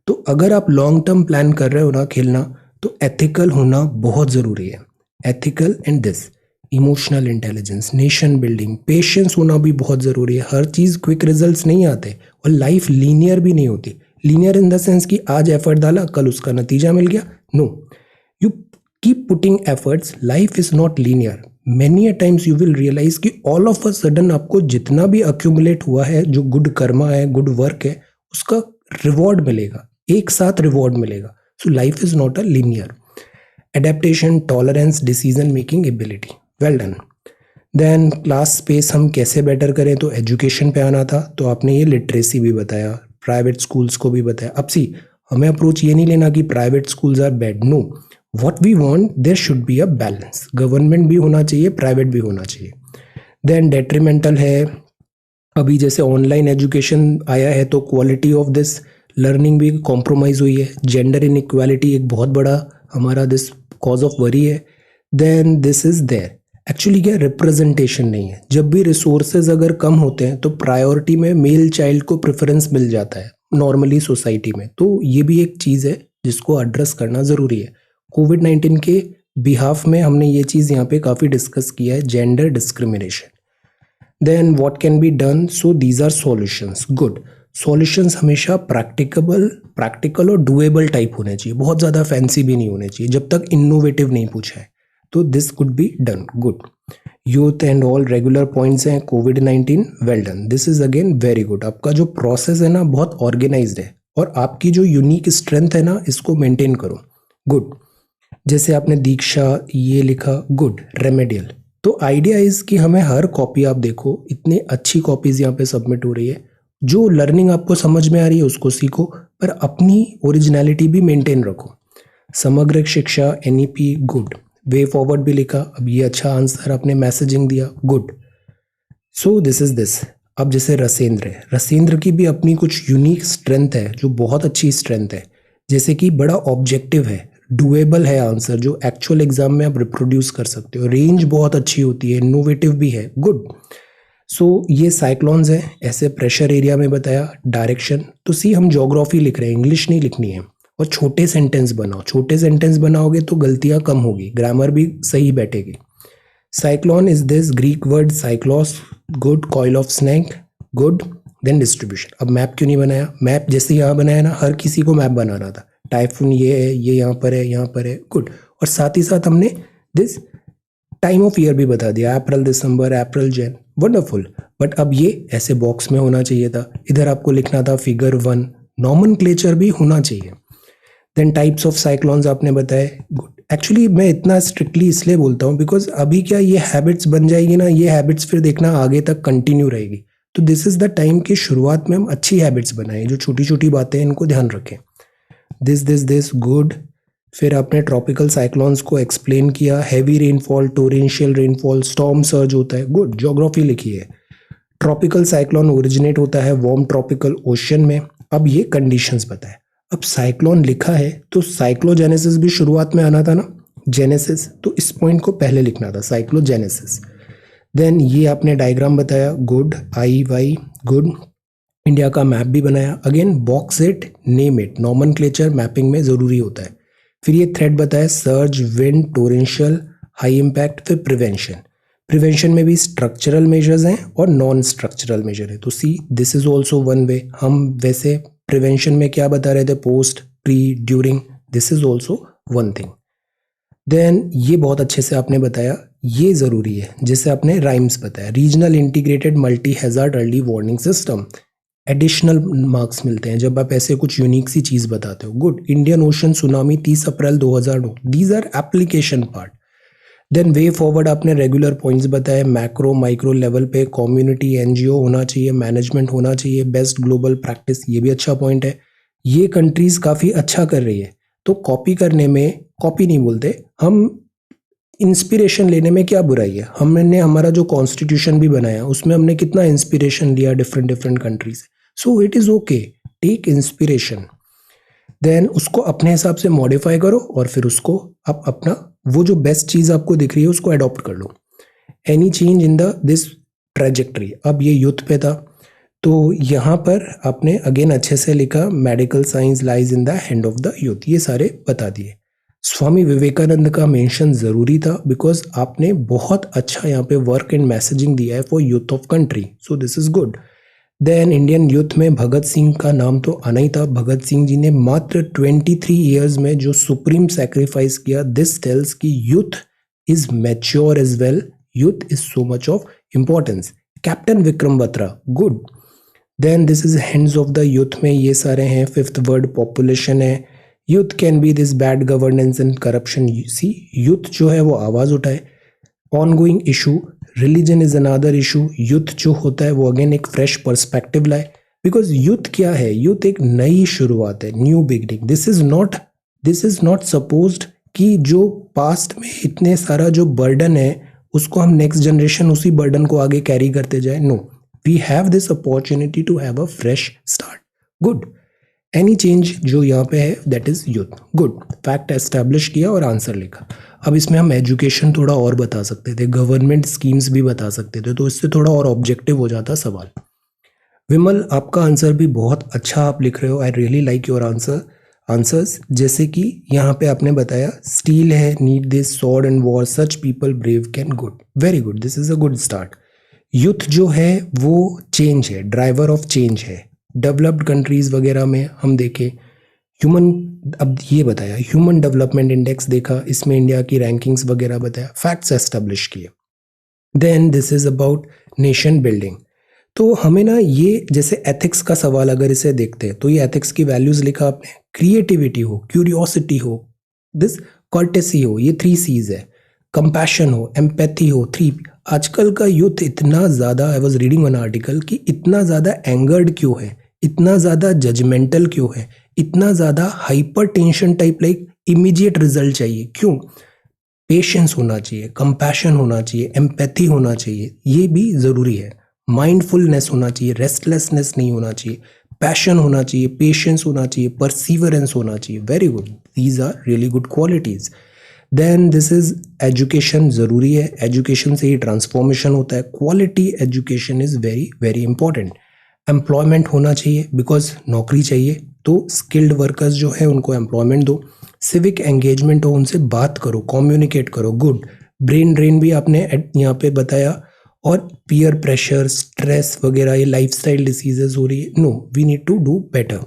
तो अगर आप लॉन्ग टर्म प्लान कर रहे हो ना खेलना, तो एथिकल होना बहुत ज़रूरी है, ethical and this, emotional intelligence, nation building, patience होना भी बहुत ज़रूरी है, हर चीज़ क्विक रिजल्ट्स नहीं आते, और लाइफ लीनियर भी नहीं होती, लीनियर इन द सेंस कि आज एफर्ट डाला कल उसका नतीजा मिल गया, no, you keep putting efforts, life is not linear, many a times you will realise कि ऑल ऑफ अ सडन आपको जितना भी अक्यूमुलेट हुआ है, जो गुड कर्मा है, गुड वर्क है, उसका रिवॉर्ड मिलेगा, एक साथ रिवॉर्ड मिलेगा, so life is not a linear. Adaptation, tolerance, decision making ability, well done. Then class space हम कैसे बेटर करें, तो एजुकेशन पे आना था, तो आपने ये लिटरेसी भी बताया, प्राइवेट स्कूल्स को भी बताया। अब सी, हमें अप्रोच ये नहीं लेना कि private schools are bad, no, what we want, there should be a balance, government भी होना चाहिए, प्राइवेट भी होना चाहिए। देन डेट्रीमेंटल है, अभी जैसे ऑनलाइन एजुकेशन आया है तो क्वालिटी ऑफ दिस लर्निंग भी कॉम्प्रोमाइज़ हुई है, जेंडर इनइक्वालिटी एक बहुत बड़ा हमारा दिस कॉज ऑफ वरी है। Then this is there, actually क्या, रिप्रेजेंटेशन नहीं है, जब भी रिसोर्सेज अगर कम होते हैं तो प्रायोरिटी में मेल चाइल्ड को प्रेफरेंस मिल जाता है नॉर्मली सोसाइटी में, तो ये भी एक चीज़ है जिसको एड्रेस करना ज़रूरी है। कोविड-19 के बिहाफ में हमने ये चीज़ यहाँ पे काफ़ी डिस्कस किया है, gender discrimination. Then what can be done, so these are solutions, good. Solutions हमेशा प्रैक्टिकल और डुएबल टाइप होने चाहिए, बहुत ज़्यादा फैंसी भी नहीं होने चाहिए, जब तक इनोवेटिव नहीं पूछा है, तो this could be done, good. Youth and all regular points हैं, कोविड-19 well done, this is again very good. आपका जो प्रोसेस है ना बहुत ऑर्गेनाइज्ड है और आपकी जो यूनिक स्ट्रेंथ है ना इसको मेंटेन करो, गुड। जैसे आपने दीक्षा ये लिखा, गुड। रेमेडियल, तो आइडिया इज कि हमें हर कॉपी आप देखो, इतनी अच्छी कॉपीज यहाँ पे सबमिट हो रही है, जो लर्निंग आपको समझ में आ रही है उसको सीखो, पर अपनी ओरिजिनलिटी भी मेंटेन रखो। समग्र शिक्षा एनईपी, गुड। वे फॉरवर्ड भी लिखा, अब ये अच्छा आंसर आपने मैसेजिंग दिया, good. So this is this. अब जैसे रसेंद्र है, रसेंद्र की भी अपनी कुछ यूनिक स्ट्रेंथ है जो बहुत अच्छी स्ट्रेंथ है, जैसे कि बड़ा ऑब्जेक्टिव है, डुएबल है आंसर जो एक्चुअल एग्जाम में आप रिप्रोड्यूस कर सकते हो, रेंज बहुत अच्छी होती है, इनोवेटिव भी है, गुड। सो ये साइक्लोन्स है, ऐसे प्रेशर एरिया में बताया, डायरेक्शन। तो सी हम ज्योग्राफी लिख रहे हैं, इंग्लिश नहीं लिखनी है, और छोटे सेंटेंस बनाओ, छोटे सेंटेंस बनाओगे तो गलतियां कम होगी, ग्रामर भी सही बैठेगी। Cyclone is this Greek word cyclos, good. Coil of snake, good. Then distribution. अब मैप क्यों नहीं बनाया, मैप जैसे यहाँ बनाया ना, हर किसी को मैप बनाना था, टाइफून ये है, ये यहाँ पर है, यहाँ पर है, गुड। और साथ ही साथ हमने दिस टाइम ऑफ ईयर भी बता दिया, अप्रैल दिसंबर, अप्रैल जैन, वंडरफुल। बट अब ये ऐसे बॉक्स में होना चाहिए था, इधर आपको लिखना था फिगर 1, नॉमेनक्लेचर भी होना चाहिए। देन टाइप्स ऑफ साइक्लोन्स आपने बताए, गुड। एक्चुअली मैं इतना स्ट्रिक्टली इसलिए बोलता हूँ बिकॉज अभी क्या ये हैबिट्स बन जाएगी ना, ये हैबिट्स फिर देखना आगे तक कंटिन्यू रहेगी, तो दिस इज द टाइम की शुरुआत में हम अच्छी हैबिट्स बनाएं, जो छोटी छोटी बातें हैं इनको ध्यान रखें। This good. फिर आपने ट्रॉपिकल साइक्लोन्स को एक्सप्लेन किया, heavy rainfall, torrential rainfall, storm surge होता है, गुड। ज्योग्राफी लिखी है। ट्रॉपिकल साइक्लोन ओरिजिनेट होता है वार्म ट्रॉपिकल ओशन में। अब ये कंडीशंस बताए। अब साइक्लोन लिखा है तो साइक्लोजेनेसिस भी शुरुआत में आना था ना, जेनेसिस, तो इस पॉइंट को पहले लिखना था, साइक्लोजेनेसिस। देन ये आपने डायग्राम बताया, गुड। आई वाई, गुड। इंडिया का मैप भी बनाया, again box it, name it, nomenclature mapping में जरूरी होता है। फिर ये थ्रेड बताया, surge, wind, torrential, high impact. फिर प्रिवेंशन, प्रिवेंशन में भी स्ट्रक्चरल मेजर्स हैं और नॉन स्ट्रक्चरल मेजर है, तो see this is also one way. हम वैसे प्रिवेंशन में क्या बता रहे थे, post, pre, during, this is also one thing. Then ये बहुत अच्छे से आपने बताया, ये जरूरी है, जैसे आपने राइम्स बताया, regional integrated multi hazard early warning system, additional marks मिलते हैं जब आप ऐसे कुछ यूनिक सी चीज बताते हो, good. Indian ocean tsunami 30 April 2009, these are application part. Then way forward आपने रेगुलर पॉइंट्स बताए, मैक्रो माइक्रो लेवल पे कम्युनिटी एनजीओ होना चाहिए, मैनेजमेंट होना चाहिए, बेस्ट ग्लोबल प्रैक्टिस, ये भी अच्छा पॉइंट है। ये कंट्रीज काफ़ी अच्छा कर रही है, तो कॉपी करने में, कॉपी नहीं बोलते हम, इंस्पिरेशन लेने में क्या बुराई है। हमने हमारा जो कॉन्स्टिट्यूशन भी बनाया उसमें हमने कितना इंस्पिरेशन लिया डिफरेंट डिफरेंट कंट्री से, so it is okay, take inspiration. Then उसको अपने हिसाब से मॉडिफाई करो और फिर उसको आप अपना, वो जो बेस्ट चीज़ आपको दिख रही है उसको अडॉप्ट कर लो। Any change in the this trajectory, अब ये यूथ पे था, तो यहाँ पर आपने अगेन अच्छे से लिखा, medical science lies in the hand of the youth, ये सारे बता दिए। स्वामी विवेकानंद का मेंशन ज़रूरी था बिकॉज आपने बहुत अच्छा यहाँ पे वर्क एंड मैसेजिंग दिया है for youth of country, so this is good. Then Indian youth में भगत सिंह का नाम तो आना ही था। भगत सिंह जी ने मात्र 23 ईयर्स में जो सुप्रीम सेक्रीफाइस किया, दिस टेल्स कि youth is mature as well, youth is so much of importance. Captain Vikram Batra, good. Then this is hands of the youth में ये सारे हैं। फिफ्थ वर्ड पॉपुलेशन है, youth can be this bad governance and corruption, see youth जो है वो आवाज उठाए। Ongoing issue, religion is another issue, youth जो होता है वो अगेन एक फ्रेश पर्सपेक्टिव लाए, बिकॉज यूथ क्या है, यूथ एक नई शुरुआत है, new beginning. This is not supposed कि जो पास्ट में इतने सारा जो बर्डन है उसको हम नेक्स्ट जनरेशन उसी बर्डन को आगे कैरी करते जाए, no, we have this opportunity to have a fresh start, good. Any change जो यहाँ पे है that is youth, good. Fact establish किया और आंसर लिखा। अब इसमें हम एजुकेशन थोड़ा और बता सकते थे, गवर्नमेंट स्कीम्स भी बता सकते थे, तो इससे थोड़ा और ऑब्जेक्टिव हो जाता सवाल। विमल, आपका आंसर भी बहुत अच्छा आप लिख रहे हो, I really like your answers. जैसे कि यहाँ पे आपने बताया, स्टील है, need this, sword and war, such people brave can, good, very good, this is a good start. Youth जो है वो चेंज है, ड्राइवर ऑफ चेंज है। डेवलप्ड कंट्रीज वगैरह में हम देखें ह्यूमन, अब ये बताया ह्यूमन डेवलपमेंट इंडेक्स देखा, इसमें इंडिया की रैंकिंग्स वगैरह बताया, फैक्ट्स एस्टेब्लिश किए। Then this is about nation building. तो हमें ना ये जैसे एथिक्स का सवाल अगर इसे देखते हैं तो ये एथिक्स की वैल्यूज लिखा आपने, क्रिएटिविटी हो, क्यूरियोसिटी हो, दिस कर्टेसी हो, ये 3 C's है, कंपैशन हो, एम्पैथी हो, 3 आजकल का यूथ इतना ज़्यादा, I was reading one article कि इतना ज़्यादा एंगर्ड क्यों है, इतना ज़्यादा जजमेंटल क्यों है, इतना ज़्यादा hyper tension type, like immediate result चाहिए, क्यों? पेशेंस होना चाहिए, कंपैशन होना चाहिए, एम्पैथी होना चाहिए, ये भी ज़रूरी है। माइंडफुलनेस होना चाहिए, रेस्टलेसनेस नहीं होना चाहिए, पैशन होना चाहिए, पेशेंस होना चाहिए, परसीवरेंस होना चाहिए। Very good, these are really good qualities. Then this is education ज़रूरी है, एजुकेशन से ही ट्रांसफॉर्मेशन होता है, quality education is very very important. Employment होना चाहिए, बिकॉज नौकरी चाहिए, तो स्किल्ड वर्कर्स जो है उनको एम्प्लॉयमेंट दो। सिविक एंगेजमेंट हो, उनसे बात करो, कम्युनिकेट करो, गुड। ब्रेन ड्रेन भी आपने यहाँ पे बताया, और पीयर प्रेशर, स्ट्रेस वगैरह, ये लाइफस्टाइल डिसीजेज हो रही है, no, we need to do better,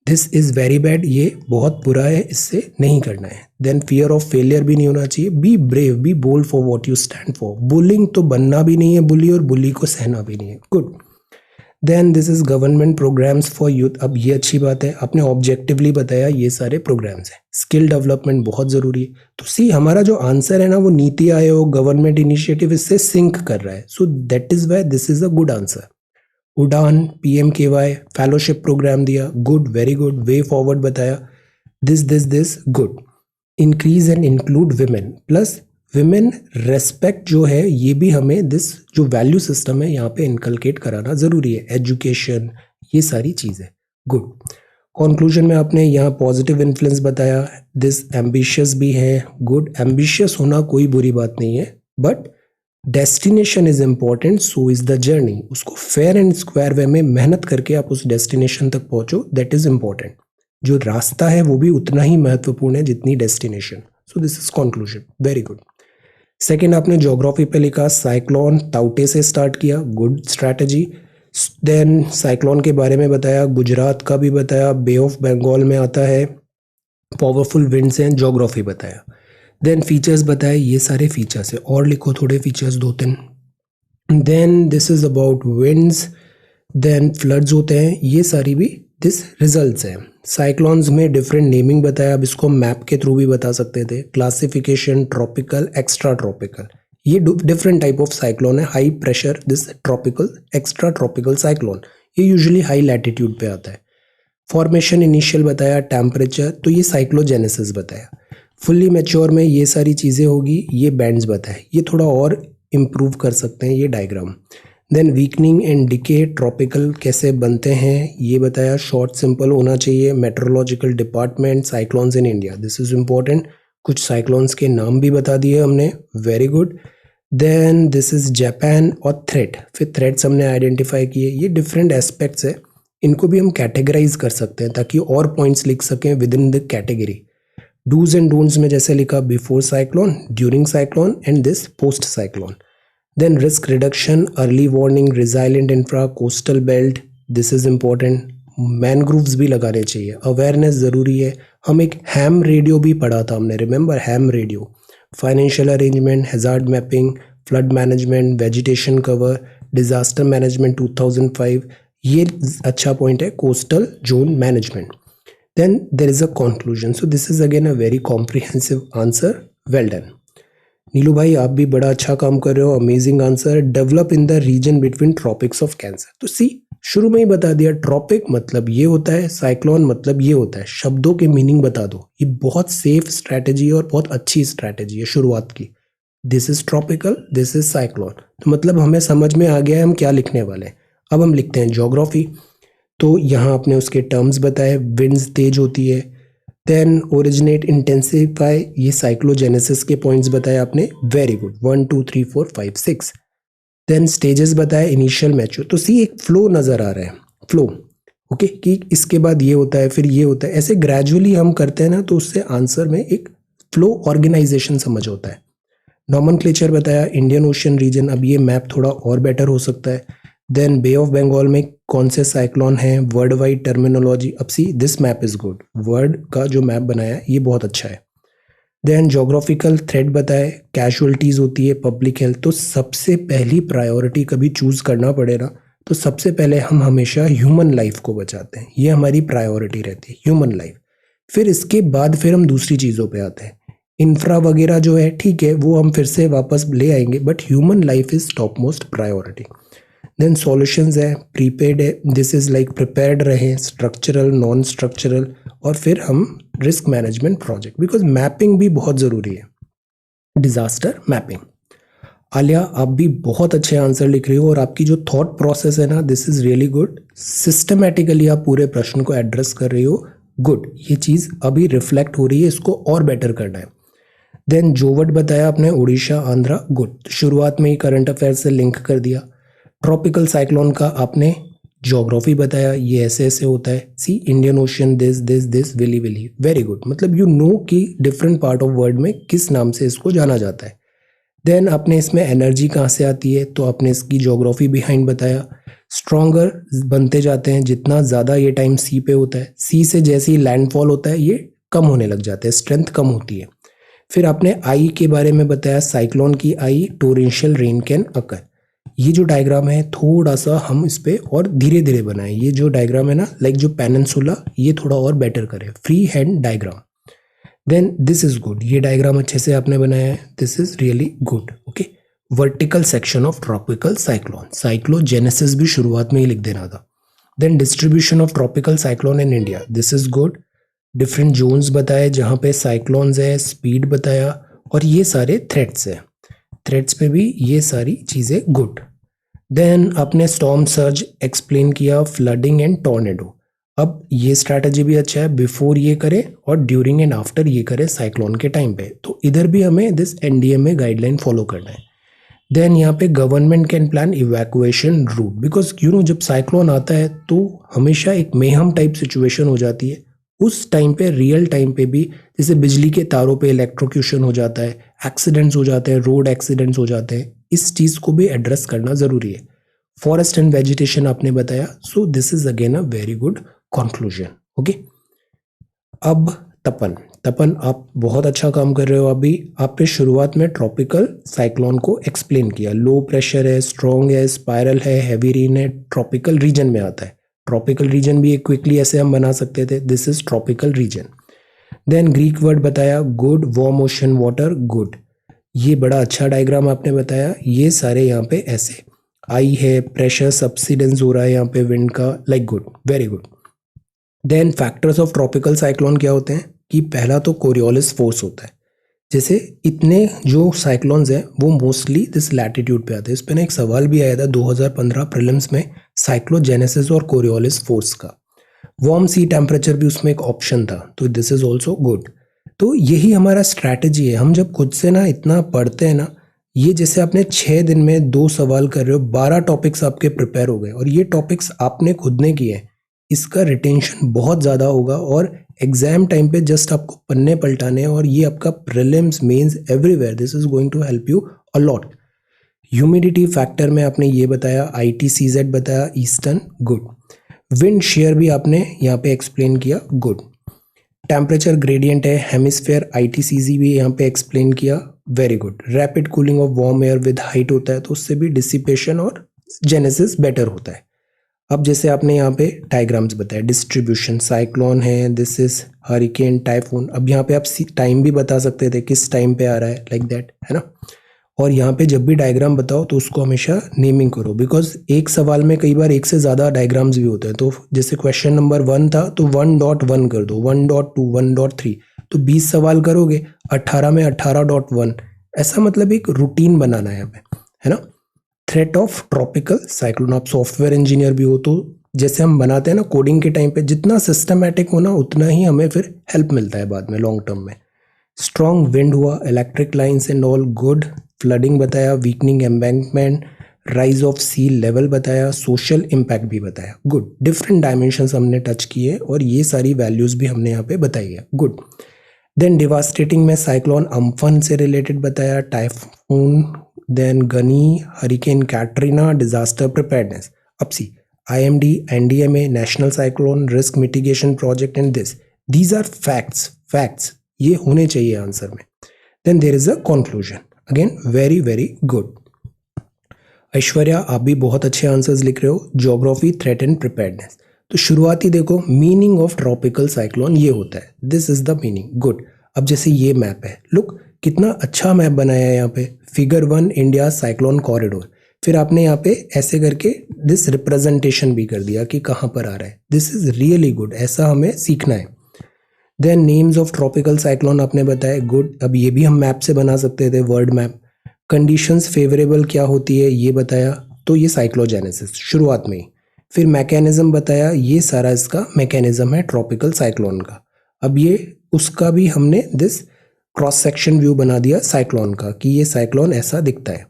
this is very bad, ये बहुत बुरा है, इससे नहीं करना है। देन फियर ऑफ फेलियर भी नहीं होना चाहिए, be brave, be bold for what you stand for, bullying तो बनना भी नहीं है बुली, और बुली को सहना भी नहीं है, good. Then this is government programs for youth, अब ये अच्छी बात है, आपने ऑब्जेक्टिवली बताया ये सारे प्रोग्राम्स हैं। स्किल डेवलपमेंट बहुत ज़रूरी है, तो सी हमारा जो आंसर है ना वो नीति आयोग, गवर्नमेंट इनिशिएटिव, इससे सिंक कर रहा है, so that is why this is a good answer. Udaan, PMKY, fellowship programme दिया, good, very good. Way forward बताया, this good. Increase and include women, plus women respect जो है ये भी हमें दिस जो वैल्यू सिस्टम है यहाँ पे इनकलकेट कराना ज़रूरी है, एजुकेशन, ये सारी चीज़ें, गुड। कंक्लूजन में आपने यहाँ पॉजिटिव इन्फ्लुएंस बताया, दिस एम्बिशियस भी है, गुड। एम्बिशियस होना कोई बुरी बात नहीं है, but destination is important, so is the journey, उसको फेयर एंड स्क्वायर वे में मेहनत करके आप उस डेस्टिनेशन तक पहुंचो, दैट इज इम्पॉर्टेंट। जो रास्ता है वो भी उतना ही महत्वपूर्ण है जितनी destination, so this is conclusion, very good. Second आपने ज्योग्राफी पे लिखा, साइक्लोन ताउटे से स्टार्ट किया, गुड स्ट्रैटेजी। देन साइक्लोन के बारे में बताया, गुजरात का भी बताया, बे ऑफ बंगाल में आता है, पावरफुल विंड्स हैं, ज्योग्राफी बताया। देन फीचर्स बताए, ये सारे फीचर्स है, और लिखो थोड़े features 2-3। Then this is about winds, then floods होते हैं, ये सारी भी दिस रिजल्ट्स हैं। साइक्लोन्स में डिफरेंट नेमिंग बताया, अब इसको मैप के थ्रू भी बता सकते थे, क्लासिफिकेशन, ट्रॉपिकल, एक्स्ट्रा ट्रॉपिकल, ये डिफरेंट टाइप ऑफ साइक्लोन है। High pressure this tropical, extra tropical cyclone, ये यूजुअली हाई लैटिट्यूड पे आता है। फॉर्मेशन इनिशियल बताया, टेम्परेचर, तो ये साइक्लोजेनेसिस बताया। फुल्ली मैच्योर में ये सारी चीज़ें होगी, ये बैंड्स बताए, ये थोड़ा और इम्प्रूव कर सकते हैं ये diagram. Then weakening and decay, tropical कैसे बनते हैं ये बताया, शॉर्ट सिंपल होना चाहिए। Meteorological department, cyclones in India, this is important, कुछ साइक्लोन्स के नाम भी बता दिए हमने, very good. Then this is Japan और थ्रेट, फिर थ्रेट्स हमने आइडेंटिफाई किए, ये डिफरेंट एस्पेक्ट्स है, इनको भी हम कैटेगराइज कर सकते हैं ताकि और पॉइंट्स लिख सकें within the category. Dos and don'ts में जैसे लिखा, before cyclone, during cyclone and this post cyclone. Then risk reduction, early warning, resilient infra, coastal belt, this is important. Mangroves भी लगाने चाहिए, अवेयरनेस ज़रूरी है। हम एक हैम रेडियो भी पढ़ा था हमने, remember ham radio. Financial arrangement, hazard mapping, flood management, vegetation cover, disaster management 2005, ये अच्छा पॉइंट है, coastal zone management. Then there is a conclusion. So this is again a very comprehensive answer. Well done. नीलू भाई आप भी बड़ा अच्छा काम कर रहे हो, amazing answer. Develop in the region between tropics of cancer, तो सी शुरू में ही बता दिया, ट्रॉपिक मतलब ये होता है, साइक्लोन मतलब ये होता है, शब्दों के मीनिंग बता दो, ये बहुत सेफ स्ट्रैटेजी और बहुत अच्छी स्ट्रैटेजी है शुरुआत की। This is tropical, this is cyclone, तो मतलब हमें समझ में आ गया है हम क्या लिखने वाले हैं। अब हम लिखते हैं ज्योग्राफी, तो यहाँ आपने उसके टर्म्स बताए, विंड्स तेज होती है। देन ओरिजिनेट, इंटेंसिफाई, ये साइक्लोजेनेसिस के पॉइंट्स बताए आपने, वेरी गुड, 1 2 3 4 5 6। देन स्टेजेस बताए, इनिशियल मैच्योर, तो सी एक फ्लो नज़र आ रहा है, फ्लो, ओके, कि इसके बाद ये होता है फिर ये होता है, ऐसे ग्रेजुअली हम करते हैं ना, तो उससे आंसर में एक फ्लो ऑर्गेनाइजेशन समझ होता है। नॉमेनक्लेचर बताया, इंडियन ओशन रीजन, अब ये मैप थोड़ा और बेटर हो सकता है। देन बे ऑफ बंगाल में कौन से साइक्लोन हैं, वर्ल्ड वाइड टर्मिनोलॉजी, अब see this map is good, world का जो मैप बनाया है ये बहुत अच्छा है। देन जोग्राफिकल थ्रेट बताए, कैजुअलिटीज़ होती है, पब्लिक हेल्थ। तो सबसे पहली प्रायोरिटी कभी चूज़ करना पड़े ना, तो सबसे पहले हम हमेशा ह्यूमन लाइफ को बचाते हैं, ये हमारी प्रायोरिटी रहती है, ह्यूमन लाइफ। फिर इसके बाद फिर हम दूसरी चीज़ों पे आते हैं। इंफ्रा वगैरह जो है ठीक है, वो हम फिर से वापस ले आएंगे, but human life is top most priority. Then solutions है, प्रीपेड है, दिस इज़ लाइक प्रिपेयर्ड रहें, स्ट्रक्चरल, नॉन स्ट्रक्चरल, और फिर हम risk management project, because mapping भी बहुत ज़रूरी है, डिजास्टर मैपिंग। आलिया, आप भी बहुत अच्छे आंसर लिख रही हो, और आपकी जो थॉट प्रोसेस है ना, this is really good. Systematically आप पूरे प्रश्न को एड्रेस कर रही हो, गुड। ये चीज़ अभी रिफ्लेक्ट हो रही है, इसको और बेटर करना है। देन जोवट बताया आपने, उड़ीसा, आंध्रा, गुड। शुरुआत में ही करंट अफेयर से लिंक कर दिया। ट्रॉपिकल साइक्लोन का आपने ज्योग्राफी बताया, ये ऐसे ऐसे होता है, sea Indian ocean, this this this, willy willy, very good. मतलब यू नो कि डिफरेंट पार्ट ऑफ वर्ल्ड में किस नाम से इसको जाना जाता है। देन आपने इसमें एनर्जी कहाँ से आती है, तो आपने इसकी ज्योग्राफी बिहाइंड बताया। स्ट्रॉन्गर बनते जाते हैं जितना ज़्यादा ये टाइम सी पे होता है, सी से जैसे ही लैंडफॉल होता है ये कम होने लग जाते हैं, स्ट्रेंथ कम होती है। फिर आपने आई के बारे में बताया, साइक्लोन की आई, टोरेंशियल रेन कैन अकर। ये जो डायग्राम है थोड़ा सा हम इस पे और धीरे धीरे बनाएं, ये जो डायग्राम है ना, लाइक जो पेनिनसुला, ये थोड़ा और बेटर करें, free hand diagram. Then this is good, ये डायग्राम अच्छे से आपने बनाया है, this is really good. Okay, vertical section of tropical cyclone, cyclogenesis भी शुरुआत में ही लिख देना था। Then distribution of tropical cyclone in India, this is good. Different zones बताए जहाँ पे साइक्लोन्स है, स्पीड बताया, और ये सारे थ्रेट्स है, थ्रेट्स पे भी ये सारी चीज़ें गुड। देन आपने स्टॉर्म सर्ज एक्सप्लेन किया, फ्लडिंग एंड टॉर्नेडो। अब ये स्ट्रैटेजी भी अच्छा है, बिफोर ये करें और ड्यूरिंग एंड आफ्टर ये करें साइक्लोन के टाइम पे, तो इधर भी हमें दिस एनडीएमए गाइडलाइन फॉलो करना है। देन यहाँ पे government can plan evacuation route, because you know जब साइक्लोन आता है तो हमेशा एक मेहम टाइप सिचुएशन हो जाती है, उस टाइम पे रियल टाइम पे भी, जैसे बिजली के तारों पे इलेक्ट्रोक्यूशन हो जाता है, एक्सीडेंट्स हो जाते हैं, रोड एक्सीडेंट्स हो जाते हैं, इस चीज़ को भी एड्रेस करना ज़रूरी है। फॉरेस्ट एंड वेजिटेशन आपने बताया, सो this is again a very good conclusion. Okay, अब तपन, तपन आप बहुत अच्छा काम कर रहे हो। अभी आपने शुरुआत में ट्रॉपिकल साइक्लोन को एक्सप्लेन किया, लो प्रेशर है, स्ट्रॉन्ग है, स्पाइरल है, हैवी रेन है, ट्रॉपिकल रीजन में आता है। ट्रॉपिकल रीजन भी एक क्विकली ऐसे हम बना सकते थे, this is tropical region. Then Greek word बताया, good, warm ocean water, good. ये बड़ा अच्छा डायग्राम आपने बताया, ये सारे यहाँ पे ऐसे आई है, प्रेशर सब्सिडेंस हो रहा है यहाँ पे विंड का, like good, very good. Then factors of tropical cyclone क्या होते हैं, कि पहला तो कोरियोलिस फोर्स होता है, जैसे इतने जो साइक्लोन्स हैं वो मोस्टली दिस लैटिट्यूड पे आते हैं। इस पे ना एक सवाल भी आया था 2015 प्रीलिम्स में, साइक्लोजेनेसिस और कोरियोलिस फोर्स का। वार्म सी टेम्परेचर भी उसमें एक ऑप्शन था, तो दिस इज ऑल्सो गुड। तो यही हमारा स्ट्रैटेजी है, हम जब खुद से ना इतना पढ़ते हैं ना, ये जैसे आपने 6 दिन में 2 सवाल कर रहे हो, 12 टॉपिक्स आपके प्रिपेयर हो गए, और ये टॉपिक्स आपने खुद ने किए हैं, इसका रिटेंशन बहुत ज़्यादा होगा, और एग्जाम टाइम पे जस्ट आपको पन्ने पलटाने हैं, और ये आपका prelims, mains, everywhere this is going to help you a lot. Humidity factor में आपने ये बताया, ITCZ बताया, ईस्टर्न, गुड। विंड शेयर भी आपने यहाँ पे एक्सप्लेन किया, गुड। टेम्परेचर ग्रेडियंट है, हेमिस्फेयर, ITCZ भी यहाँ पे एक्सप्लेन किया, very good. Rapid cooling of warm air with height होता है, तो उससे भी डिसिपेशन और जेनेसिस बेटर होता है। अब जैसे आपने यहाँ पे डायग्राम्स बताया, डिस्ट्रीब्यूशन, साइक्लोन है, दिस इज हरिकेन, टाइफून। अब यहाँ पे आप टाइम भी बता सकते थे किस टाइम पे आ रहा है, लाइक दैट, है ना। और यहाँ पे जब भी डायग्राम बताओ तो उसको हमेशा नेमिंग करो, बिकॉज एक सवाल में कई बार एक से ज़्यादा डायग्राम्स भी होते हैं। तो जैसे क्वेश्चन नंबर 1 था तो 1.1 कर दो, 1.2, 1.3, तो 20 सवाल करोगे, 18 में 18.1, ऐसा मतलब एक रूटीन बनाना है यहाँ पे, है ना। थ्रेट ऑफ ट्रॉपिकल साइक्लोन, आप सॉफ्टवेयर इंजीनियर भी हो, तो जैसे हम बनाते हैं ना कोडिंग के टाइम पे, जितना सिस्टमैटिक होना उतना ही हमें फिर हेल्प मिलता है बाद में लॉन्ग टर्म में। स्ट्रॉन्ग विंड हुआ, electric lines and all, good. Flooding बताया, weakening embankment, rise of sea level बताया, सोशल इम्पैक्ट भी बताया, गुड। डिफरेंट डायमेंशंस हमने टच किए, और ये सारी वैल्यूज भी हमने यहाँ पे बताई है, गुड। देन डिवास्टेटिंग में साइक्लोन अम्फन से रिलेटेड बताया, टाइफून, देन गनी, हरिकेन कैटरीना, डिजास्टर प्रिपेयर्डनेस। अब see IMD, NDMA, national cyclone risk mitigation project, and this, these are facts, facts. ये होने चाहिए आंसर में। Then there is a conclusion, again very very good. Aishwarya आप भी बहुत अच्छे आंसर्स लिख रहे हो। ज्योग्राफी, थ्रेट एंड प्रिपेयर्डनेस, तो शुरुआती देखो मीनिंग ऑफ ट्रॉपिकल साइक्लोन ये होता है, this is the meaning, good. अब जैसे ये मैप है, लुक कितना अच्छा मैप बनाया है यहाँ पे, फिगर 1 इंडिया साइक्लोन कॉरिडोर, फिर आपने यहाँ पे ऐसे करके दिस रिप्रेजेंटेशन भी कर दिया कि कहाँ पर आ रहा है, दिस इज रियली गुड, ऐसा हमें सीखना है। Then names of tropical cyclone आपने बताया, गुड। अब ये भी हम मैप से बना सकते थे, वर्ड मैप। कंडीशंस फेवरेबल क्या होती है ये बताया, तो ये साइक्लोजेनेसिस शुरुआत में ही। फिर मैकेनिज्म बताया, ये सारा इसका मैकेनिज्म है ट्रॉपिकल साइक्लोन का। अब ये उसका भी हमने दिस क्रॉस सेक्शन व्यू बना दिया साइक्लोन का, कि ये साइक्लोन ऐसा दिखता है।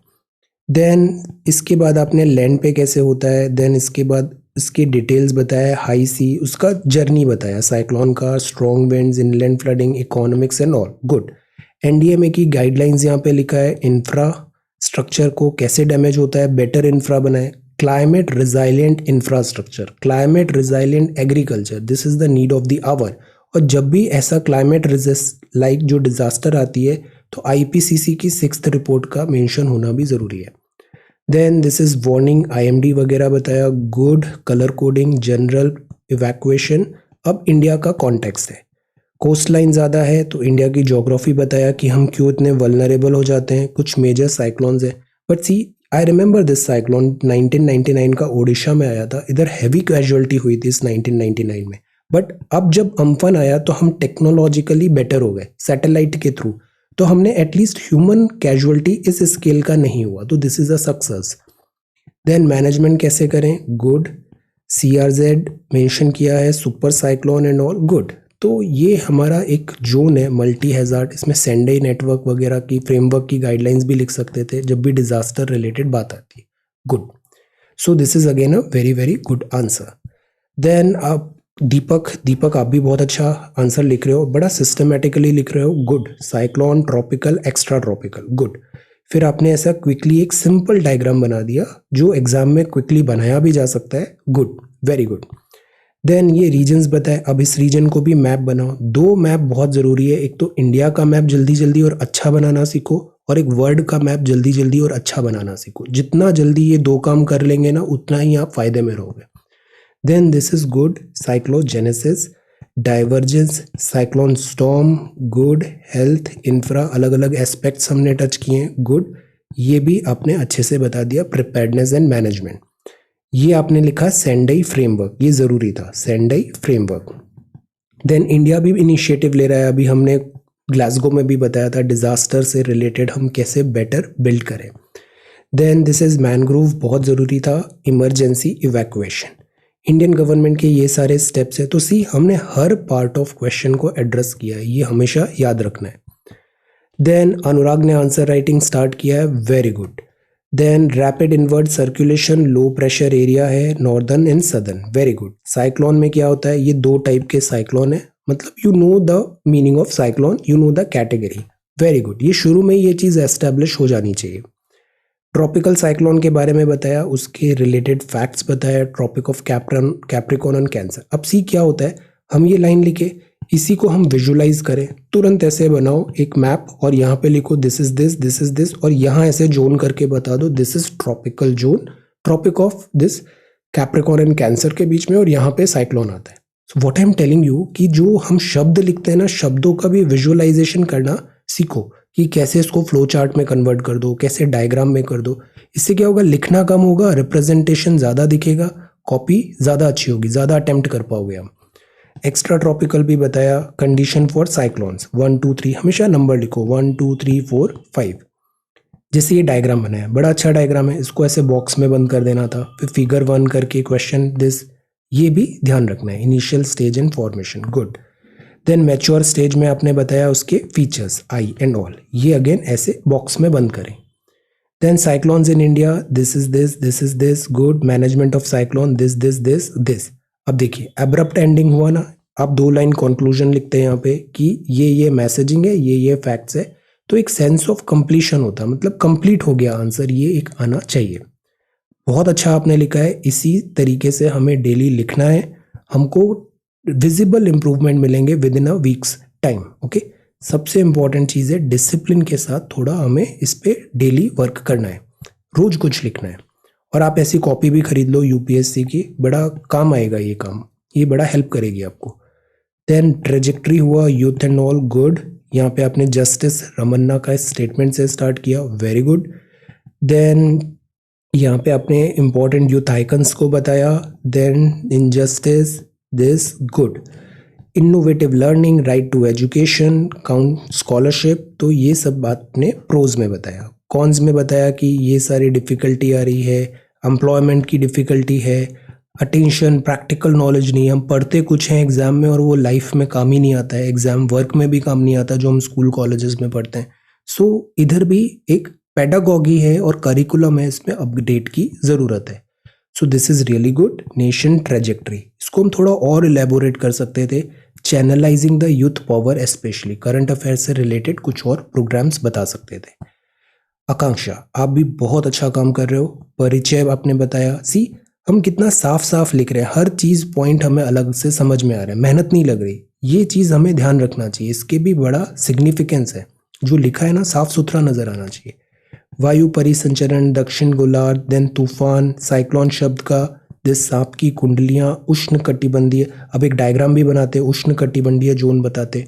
देन इसके बाद आपने लैंड पे कैसे होता है, देन इसके बाद इसकी डिटेल्स बताया, हाई सी उसका जर्नी बताया साइक्लोन का, strong winds, inland flooding, economics and all, good. NDMA की गाइडलाइंस यहाँ पे लिखा है, इंफ्रास्ट्रक्चर को कैसे डैमेज होता है बेटर इंफ्रा बनाए, climate resilient infrastructure, climate resilient agriculture, this is the need of the hour. और जब भी ऐसा क्लाइमेट रेजिस्ट लाइक जो डिजास्टर आती है, तो आईपीसीसी की 6th रिपोर्ट का मेंशन होना भी जरूरी है। Then this is warning, IMD वगैरह बताया, good. Colour coding, general evacuation. अब इंडिया का कॉन्टेक्स्ट है, कोस्ट लाइन ज़्यादा है तो इंडिया की ज्योग्राफी बताया कि हम क्यों इतने वल्नरेबल हो जाते हैं, कुछ मेजर साइक्लोन्स है। But see I remember this cyclone 1999 का ओडिशा में आया था, इधर हैवी कैजुअलिटी हुई थी इस 1999 में। बट अब जब अम्फन आया तो हम टेक्नोलॉजिकली बेटर हो गए सैटेलाइट के थ्रू, तो हमने एटलीस्ट ह्यूमन कैजुअलिटी इस स्केल का नहीं हुआ, तो this is a success. Then management कैसे करें, गुड। CRZ मेंशन किया है, super cyclone and all, good. तो ये हमारा एक जोन है मल्टी हैजार्ड, इसमें सेंडई नेटवर्क वगैरह की फ्रेमवर्क की गाइडलाइंस भी लिख सकते थे जब भी डिजास्टर रिलेटेड बात आती है, good. So this is again a very very good answer. Then आप दीपक आप भी बहुत अच्छा आंसर लिख रहे हो, बड़ा सिस्टमेटिकली लिख रहे हो, good. Cyclone, tropical, extra tropical, good. फिर आपने ऐसा क्विकली एक सिंपल डायग्राम बना दिया जो एग्जाम में क्विकली बनाया भी जा सकता है, गुड, वेरी गुड। देन ये रीजन्स बताए, अब इस रीजन को भी मैप बनाओ। 2 मैप बहुत ज़रूरी है, एक तो इंडिया का मैप जल्दी जल्दी और अच्छा बनाना सीखो, और एक वर्ल्ड का मैप जल्दी जल्दी और अच्छा बनाना सीखो। जितना जल्दी ये 2 काम कर लेंगे ना, उतना ही आप फायदे में रहोगे। Then this is good. Cyclogenesis, divergence, cyclone storm, good. Health, infra, अलग अलग एस्पेक्ट्स हमने टच किए हैं, गुड। ये भी आपने अच्छे से बता दिया। प्रिपेयर्डनेस एंड मैनेजमेंट, ये आपने लिखा सेंडई फ्रेमवर्क, ये जरूरी था, सेंडई फ्रेमवर्क। देन इंडिया भी इनिशिएटिव ले रहा है, अभी हमने ग्लासगो में भी बताया था डिजास्टर से रिलेटेड हम कैसे बेटर बिल्ड करें। देन दिस इज मैनग्रोव, बहुत जरूरी था। इमरजेंसी इवैक्यूएशन, इंडियन गवर्नमेंट के ये सारे स्टेप्स है। तो सी हमने हर पार्ट ऑफ क्वेश्चन को एड्रेस किया है, ये हमेशा याद रखना है। देन अनुराग ने आंसर राइटिंग स्टार्ट किया है, very good. Then rapid invert circulation, low pressure area है, northern and southern, very good. Cyclone में क्या होता है, ये 2 टाइप के साइक्लोन है, मतलब you know the meaning of cyclone, you know the category, very good. ये शुरू में ये चीज़ एस्टेब्लिश हो जानी चाहिए। ट्रॉपिकल साइक्लोन के बारे में बताया, उसके रिलेटेड फैक्ट्स बताया, tropic of Capricorn and cancer. अब सी क्या होता है, हम ये लाइन लिखे, इसी को हम विजुलाइज करें, तुरंत ऐसे बनाओ एक मैप और यहाँ पे लिखो this is this, this is this, और यहाँ ऐसे जोन करके बता दो this is tropical zone, tropic of this Capricorn and cancer के बीच में, और यहाँ पे साइक्लोन आता है। So what I am telling you कि जो हम शब्द लिखते हैं ना, शब्दों का भी विजुअलाइजेशन करना सीखो, कि कैसे इसको फ्लो चार्ट में कन्वर्ट कर दो, कैसे डायग्राम में कर दो। इससे क्या होगा, लिखना कम होगा, रिप्रेजेंटेशन ज़्यादा दिखेगा, कॉपी ज़्यादा अच्छी होगी, ज़्यादा अटेम्प्ट कर पाओगे हम। एक्स्ट्रा ट्रॉपिकल भी बताया, कंडीशन फॉर साइक्लोन्स 1 2 3, हमेशा नंबर लिखो 1 2 3 4 5। जैसे ये डायग्राम बनाया, बड़ा अच्छा डायग्राम है, इसको ऐसे बॉक्स में बंद कर देना था। फिर फिगर 1 करके क्वेश्चन दिस, ये भी ध्यान रखना है, initial stage and formation, good. Then mature stage में आपने बताया उसके फीचर्स, आई एंड ऑल, ये अगेन ऐसे बॉक्स में बंद करें। Then cyclones in India, this is this, this is this, good. Management of cyclone, this this this this. अब देखिए एब्रप्ट एंडिंग हुआ ना, आप 2 लाइन कंक्लूजन लिखते हैं यहाँ पे कि ये मैसेजिंग है, ये फैक्ट्स है, तो एक सेंस ऑफ कंप्लीशन होता है, मतलब कंप्लीट हो गया आंसर, ये एक आना चाहिए। बहुत अच्छा आपने लिखा है, इसी तरीके से हमें डेली लिखना है, हमको विजिबल इंप्रूवमेंट मिलेंगे with in a weeks time, okay. सबसे इम्पॉर्टेंट चीज़ है डिसिप्लिन के साथ थोड़ा हमें इस पर डेली वर्क करना है, रोज कुछ लिखना है। और आप ऐसी कॉपी भी खरीद लो यूपीएससी की, बड़ा काम आएगा ये काम, ये बड़ा हेल्प करेगी आपको। देन ट्रेजेक्ट्री हुआ, यूथ एंड ऑल, गुड। यहाँ पे आपने जस्टिस रमन्ना का स्टेटमेंट से स्टार्ट किया, वेरी गुड। देन यहाँ पे आपने इंपॉर्टेंट यूथ आइकन्स को बताया, then injustice, this, good. Innovative learning, right to education, count scholarship, तो ये सब बात ने प्रोज में बताया। कॉन्स में बताया कि ये सारी डिफ़िकल्टी आ रही है, एम्प्लॉयमेंट की डिफ़िकल्टी है, अटेंशन, प्रैक्टिकल नॉलेज नहीं, हम पढ़ते कुछ हैं एग्ज़ाम में और वो लाइफ में काम ही नहीं आता है, एग्ज़ाम वर्क में भी काम नहीं आता जो हम स्कूल कॉलेजेस में पढ़ते हैं। सो इधर भी एक पेडागॉगी है और करिकुलम है, इसमें अपडेट की ज़रूरत है। So this is really good. Nation trajectory, इसको हम थोड़ा और इलेबोरेट कर सकते थे, channelising the youth power, specially current affair से रिलेटेड कुछ और प्रोग्राम्स बता सकते थे। आकांक्षा, आप भी बहुत अच्छा काम कर रहे हो। परिचय आपने बताया, सी हम कितना साफ साफ लिख रहे हैं, हर चीज़ पॉइंट हमें अलग से समझ में आ रहा है, मेहनत नहीं लग रही, ये चीज़ हमें ध्यान रखना चाहिए, इसके भी बड़ा सिग्निफिकेंस है। जो लिखा है ना साफ सुथरा नजर आना चाहिए। वायु परिसंचरण, दक्षिण गोलार्ध, देन तूफान, साइक्लोन शब्द का, दिस सांप की कुंडलियां, उष्ण कटिबंधीय, अब एक डायग्राम भी बनाते, उष्ण कटिबंधीय जोन बताते,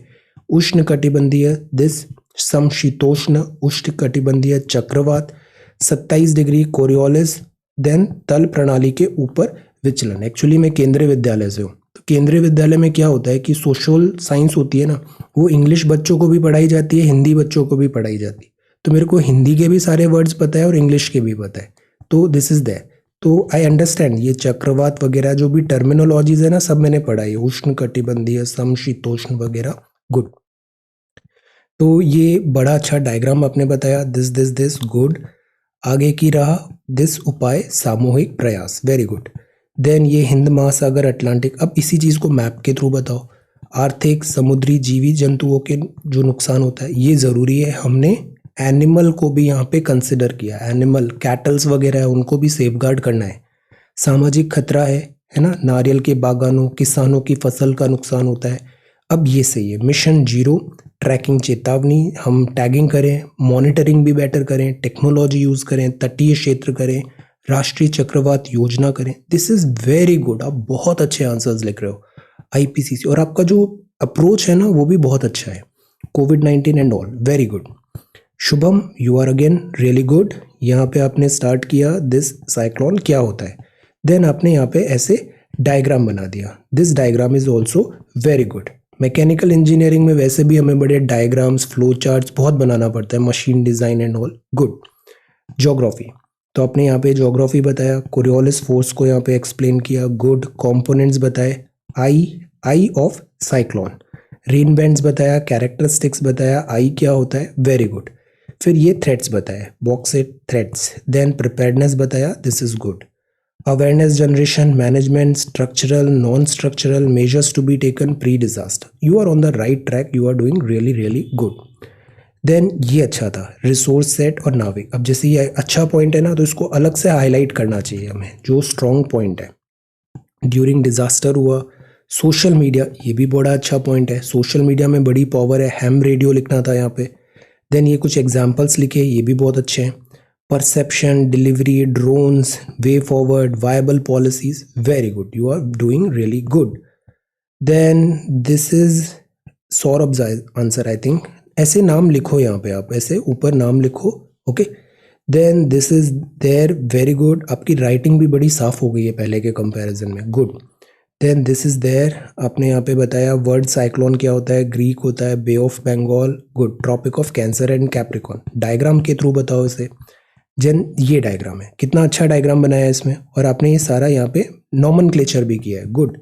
उष्ण कटिबंधीय, दिस समशीतोष्ण उष्ण कटिबंधीय चक्रवात, 27 डिग्री कोरियोलिस, देन तल प्रणाली के ऊपर विचलन। एक्चुअली मैं केंद्रीय विद्यालय से हूँ, तो केंद्रीय विद्यालय में क्या होता है कि सोशल साइंस होती है ना, वो इंग्लिश बच्चों को भी पढ़ाई जाती है, हिंदी बच्चों को भी पढ़ाई जाती है। तो मेरे को हिंदी के भी सारे वर्ड्स पता है और इंग्लिश के भी पता है, तो दिस इज दैट। तो आई अंडरस्टैंड ये चक्रवात वगैरह जो भी टर्मिनोलॉजीज है ना, सब मैंने पढ़ा है, उष्ण कटिबंधीय, समशीतोष्ण वगैरह, गुड। तो ये बड़ा अच्छा डायग्राम आपने बताया, दिस दिस दिस, गुड। आगे की रहा, दिस उपाय सामूहिक प्रयास, वेरी गुड। देन ये हिंद महासागर, अटलांटिक, अब इसी चीज़ को मैप के थ्रू बताओ। आर्थिक, समुद्री जीवी जंतुओं के जो नुकसान होता है ये ज़रूरी है, हमने एनिमल को भी यहाँ पे कंसिडर किया, एनिमल कैटल्स वगैरह है उनको भी सेफगार्ड करना है। सामाजिक खतरा है ना, नारियल के बागानों, किसानों की फसल का नुकसान होता है। अब ये सही है, मिशन जीरो, ट्रैकिंग चेतावनी, हम टैगिंग करें, मॉनिटरिंग भी बेटर करें, टेक्नोलॉजी यूज़ करें, तटीय क्षेत्र करें, राष्ट्रीय चक्रवात योजना करें। दिस इज़ वेरी गुड, आप बहुत अच्छे आंसर्स लिख रहे हो। आईपीसीसी, और आपका जो अप्रोच है ना वो भी बहुत अच्छा है। कोविड-19 and all, very good. Shubham, you are again really good. यहाँ पे आपने स्टार्ट किया दिस साइक्लोन क्या होता है, देन आपने यहाँ पे ऐसे डायग्राम बना दिया, this diagram is also very good. Mechanical engineering में वैसे भी हमें बड़े डायग्राम्स, फ्लो चार्ट्स बहुत बनाना पड़ता है, machine design and all, good. Geography, तो आपने यहाँ पे ज्योग्राफी बताया, कोरियोलिस फोर्स को यहाँ पे एक्सप्लेन किया, गुड। कंपोनेंट्स बताए, आई ऑफ साइक्लोन, रेन बैंड्स बताया, कैरेक्टरिस्टिक्स बताया, आई क्या होता है, वेरी गुड। फिर ये थ्रेट्स बताए, बॉक्सेट थ्रेट्स, देन प्रिपेयर्डनेस बताया, this is good. Awareness generation, management, structural, non structural measures to be taken pre disaster, you are on the right track, you are doing really really good. Then ये अच्छा था, resource set और नाविक। अब जैसे ये अच्छा पॉइंट है ना, तो इसको अलग से हाईलाइट करना चाहिए हमें, जो स्ट्रॉन्ग पॉइंट है। ड्यूरिंग डिजास्टर हुआ, सोशल मीडिया, ये भी बड़ा अच्छा पॉइंट है, सोशल मीडिया में बड़ी पावर है, हैम रेडियो लिखना था यहाँ पे। देन ये कुछ एग्जाम्पल्स लिखे, ये भी बहुत अच्छे हैं। Perception, delivery, drones, way forward, viable policies, very good, you are doing really good. Then this is Saurabh answer I think, ऐसे नाम लिखो यहाँ पे, आप ऐसे ऊपर नाम लिखो, okay. Then this is there, very good, आपकी राइटिंग भी बड़ी साफ हो गई है पहले के कंपैरिजन में, good. Then this is there, आपने यहाँ पे बताया वर्ड साइक्लोन क्या होता है, ग्रीक होता है, bay of Bengal, good. Tropic of Cancer and Capricorn, diagram के थ्रू बताओ इसे। जन ये डायग्राम है, कितना अच्छा डायग्राम बनाया है इसमें, और आपने ये सारा यहाँ पे नॉमेनक्लेचर भी किया है, गुड।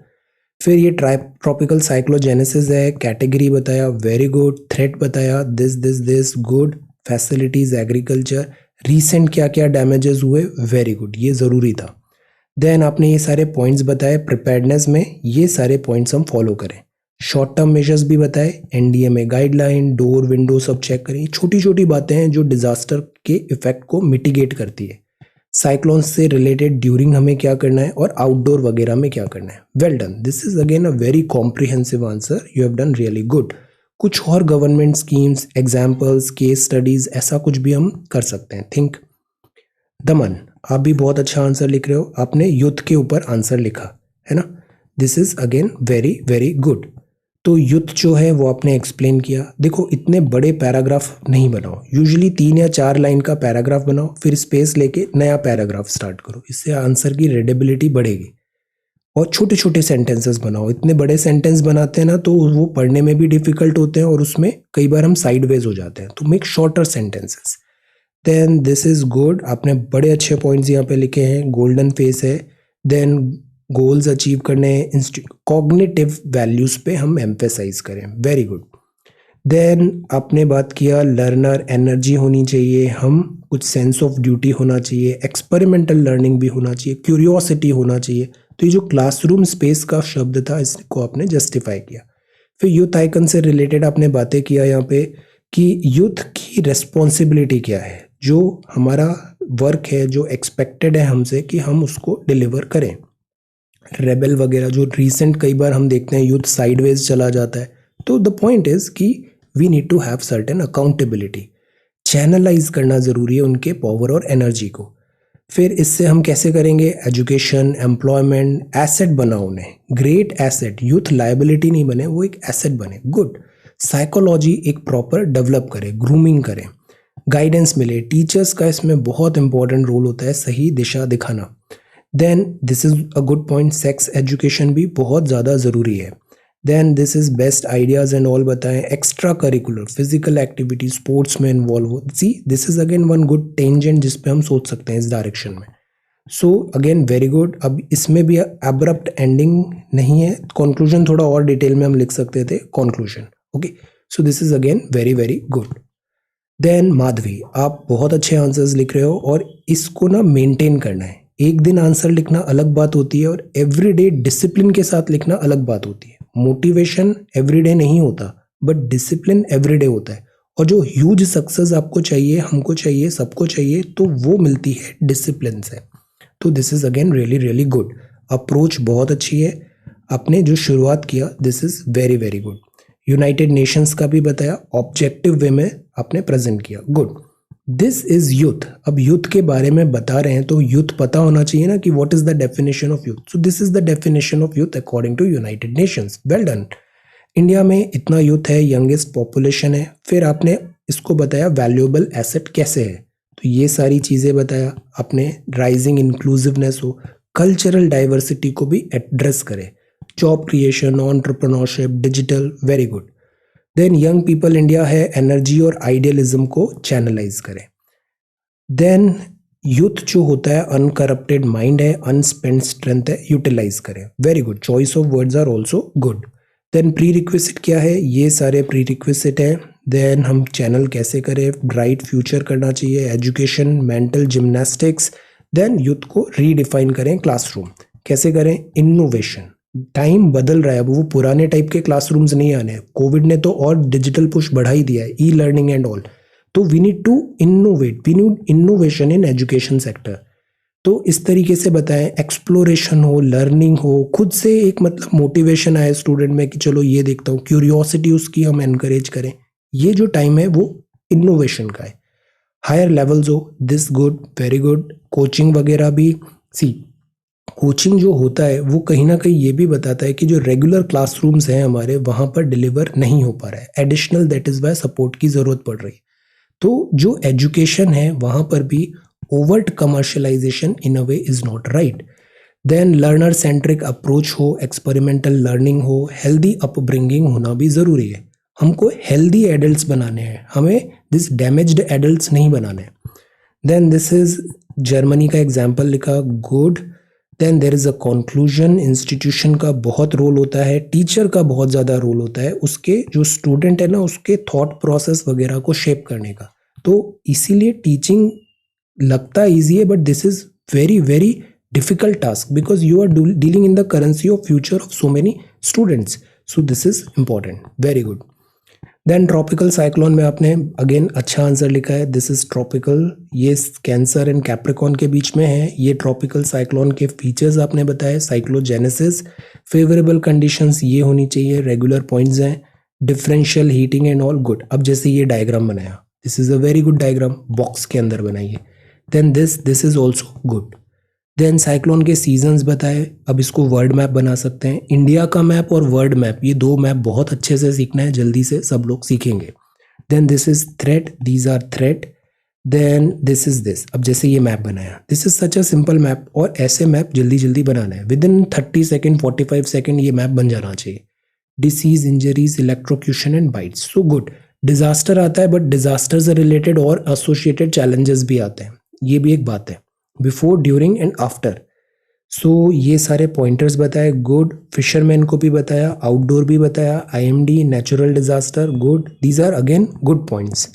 फिर ये ट्रॉपिकल साइक्लोजेनेसिस है, कैटेगरी बताया, वेरी गुड। थ्रेट बताया, this this this, good. Facilities, agriculture, recent क्या क्या डैमेजेस हुए, वेरी गुड, ये ज़रूरी था। देन आपने ये सारे पॉइंट्स बताए, प्रिपेयर्डनेस में ये सारे पॉइंट्स हम फॉलो करें। शॉर्ट टर्म मेजर्स भी बताए, एनडीए में गाइडलाइन, डोर विंडो सब चेक करें, छोटी छोटी बातें हैं जो डिजास्टर के इफेक्ट को मिटिगेट करती है। साइक्लोन से रिलेटेड ड्यूरिंग हमें क्या करना है और आउटडोर वगैरह में क्या करना है, well done, this is again a very comprehensive answer, you have done really good. कुछ और government schemes, examples, case studies, ऐसा कुछ भी हम कर सकते हैं। थिंक। दमन, आप भी बहुत अच्छा आंसर लिख रहे हो, आपने युद्ध के ऊपर आंसर लिखा है ना। This is again very very good. तो युद्ध जो है वो आपने एक्सप्लेन किया। देखो इतने बड़े पैराग्राफ नहीं बनाओ, यूजुअली 3 या 4 लाइन का पैराग्राफ बनाओ, फिर स्पेस लेके नया पैराग्राफ स्टार्ट करो, इससे आंसर की रीडेबिलिटी बढ़ेगी। और छोटे छोटे सेंटेंसेस बनाओ, इतने बड़े सेंटेंस बनाते हैं ना तो वो पढ़ने में भी डिफिकल्ट होते हैं और उसमें कई बार हम साइडवेज हो जाते हैं, तो make shorter sentences. Then this is good, आपने बड़े अच्छे पॉइंट्स यहाँ पे लिखे हैं। गोल्डन फेस है। देन गोल्स अचीव करने हैं, कॉग्निटिव वैल्यूज पे हम एम्फेसाइज करें, वेरी गुड। देन आपने बात किया लर्नर एनर्जी होनी चाहिए, हम कुछ सेंस ऑफ ड्यूटी होना चाहिए, एक्सपेरिमेंटल लर्निंग भी होना चाहिए, क्यूरियोसिटी होना चाहिए। तो ये जो क्लासरूम स्पेस का शब्द था इसको आपने जस्टिफाई किया। फिर यूथ आइकन से रिलेटेड आपने बातें किया यहाँ पे कि यूथ की रिस्पॉन्सिबिलिटी क्या है, जो हमारा वर्क है, जो एक्सपेक्टेड है हमसे कि हम उसको डिलीवर करें। रेबेल वगैरह जो रिसेंट कई बार हम देखते हैं यूथ साइडवेज चला जाता है, तो द पॉइंट इज कि we need to have certain accountability, channelize करना जरूरी है उनके पावर और एनर्जी को। फिर इससे हम कैसे करेंगे, एजुकेशन, एम्प्लॉयमेंट, एसेट बनाओ उन्हें, ग्रेट एसेट, यूथ लायबिलिटी नहीं बने, वो एक एसेट बने, गुड। साइकोलॉजी एक प्रॉपर डेवलप करें, ग्रूमिंग करें, गाइडेंस मिले, टीचर्स का इसमें बहुत इंपॉर्टेंट रोल होता है, सही दिशा दिखाना। Then this is a good point, sex education भी बहुत ज़्यादा ज़रूरी है। Then this is best ideas and all बताएं, extra curricular physical activity, sports में इन्वॉल्व हो। See this is again one good tangent जिस पे हम सोच सकते हैं इस डायरेक्शन में। So again very good. अब इसमें भी अब्रप्ट एंडिंग नहीं है, कंक्लूजन थोड़ा और डिटेल में हम लिख सकते थे, conclusion. Okay, so this is again very very good. Then Madhavi, आप बहुत अच्छे आंसर्स लिख रहे हो और इसको ना मेंटेन करना है। एक दिन आंसर लिखना अलग बात होती है और एवरीडे डिसिप्लिन के साथ लिखना अलग बात होती है। मोटिवेशन एवरीडे नहीं होता बट डिसिप्लिन एवरीडे होता है, और जो ह्यूज सक्सेस आपको चाहिए, हमको चाहिए, सबको चाहिए, तो वो मिलती है डिसिप्लिन से। तो this is again really really good, approach बहुत अच्छी है। आपने जो शुरुआत किया this is very very good. United Nations का भी बताया, ऑब्जेक्टिव वे में आपने प्रेजेंट किया, गुड। This is youth. अब यूथ के बारे में बता रहे हैं तो यूथ पता होना चाहिए ना कि what is the definition of youth. So this is the definition of youth according to united nations, well done. India में इतना यूथ है, यंगेस्ट पॉपुलेशन है। फिर आपने इसको बताया वैल्यूएबल एसेट कैसे है, तो ये सारी चीज़ें बताया आपने। राइजिंग इंक्लूसिवनेस हो, कल्चरल डाइवर्सिटी को भी एड्रेस करे, job creation, entrepreneurship, digital, very good. Then young people India है, एनर्जी और आइडियलिज्म को चैनलाइज करें। देन यूथ जो होता है अनकरप्टेड माइंड है, अनस्पेंड स्ट्रेंथ है, यूटिलाइज करें, very good. Choice of words are also good. Then prerequisite क्या है, ये सारे प्री रिक्विजिट है। देन हम चैनल कैसे करें, ब्राइट फ्यूचर करना चाहिए, education, mental gymnastics. Then youth को रीडिफाइन करें, क्लासरूम कैसे करें, इनोवेशन। टाइम बदल रहा है, अब वो पुराने टाइप के क्लासरूम्स नहीं आने, कोविड ने तो और डिजिटल पुश बढ़ा ही दिया है, ई लर्निंग एंड ऑल। तो we need to innovate, we need innovation in education sector. तो इस तरीके से बताएं, एक्सप्लोरेशन हो, लर्निंग हो, खुद से एक मतलब मोटिवेशन आए स्टूडेंट में कि चलो ये देखता हूँ, क्यूरियोसिटी उसकी हम एनकरेज करें। ये जो टाइम है वो इनोवेशन का है। हायर लेवल्स हो, this good, very good. Coaching वगैरह भी, सी कोचिंग जो होता है वो कहीं ना कहीं ये भी बताता है कि जो रेगुलर क्लासरूम्स हैं हमारे, वहाँ पर डिलीवर नहीं हो पा रहा है, additional that is Y support की ज़रूरत पड़ रही है। तो जो एजुकेशन है वहाँ पर भी overt commercialization in a way is not right. Then learner centric approach हो, एक्सपेरिमेंटल लर्निंग हो, हेल्दी अपब्रिंगिंग होना भी ज़रूरी है। हमको हेल्दी एडल्ट्स बनाने हैं, हमें दिस डैमेज्ड एडल्ट्स नहीं बनाने। देन दिस इज जर्मनी का एग्जाम्पल लिखा, good. Then there is a conclusion, institution का बहुत रोल होता है, टीचर का बहुत ज़्यादा रोल होता है, उसके जो स्टूडेंट है ना उसके थॉट प्रोसेस वगैरह को शेप करने का। तो इसीलिए टीचिंग लगता ईजी है but this is very very difficult task because you are dealing in the currency of future of so many students. So this is important, very good. Then tropical cyclone में आपने again अच्छा answer लिखा है, this is tropical, ये Cancer and Capricorn के बीच में है। ये ट्रॉपिकल साइक्लोन के फीचर्स आपने बताए, साइक्लोजेनेसिस, फेवरेबल कंडीशंस ये होनी चाहिए, रेगुलर पॉइंट्स हैं, differential heating and all good. अब जैसे ये डायग्राम बनाया, this is a very good diagram, box के अंदर बनाइए। Then this is also good. Then cyclone के सीजन्स बताए, अब इसको वर्ड मैप बना सकते हैं। इंडिया का मैप और वर्ल्ड मैप, ये दो मैप बहुत अच्छे से सीखना है, जल्दी से सब लोग सीखेंगे। Then this is threat, these are threat. Then this is this, अब जैसे ये मैप बनाया, this is such a simple map, और ऐसे मैप जल्दी जल्दी बनाना है। विद इन 30 सेकेंड 45 सेकेंड ये मैप बन जाना चाहिए। Disease, injuries, electrocution and bites, so good. Disaster आता है, बट डिजास्टर से रिलेटेड और एसोसिएटेड चैलेंजेस भी आते हैं, ये भी एक बात है। बिफोर, ड्यूरिंग एंड आफ्टर, सो ये सारे पॉइंटर्स बताए, गुड। फिशरमैन को भी बताया, आउटडोर भी बताया, IMD, natural disaster, good. These are again good points.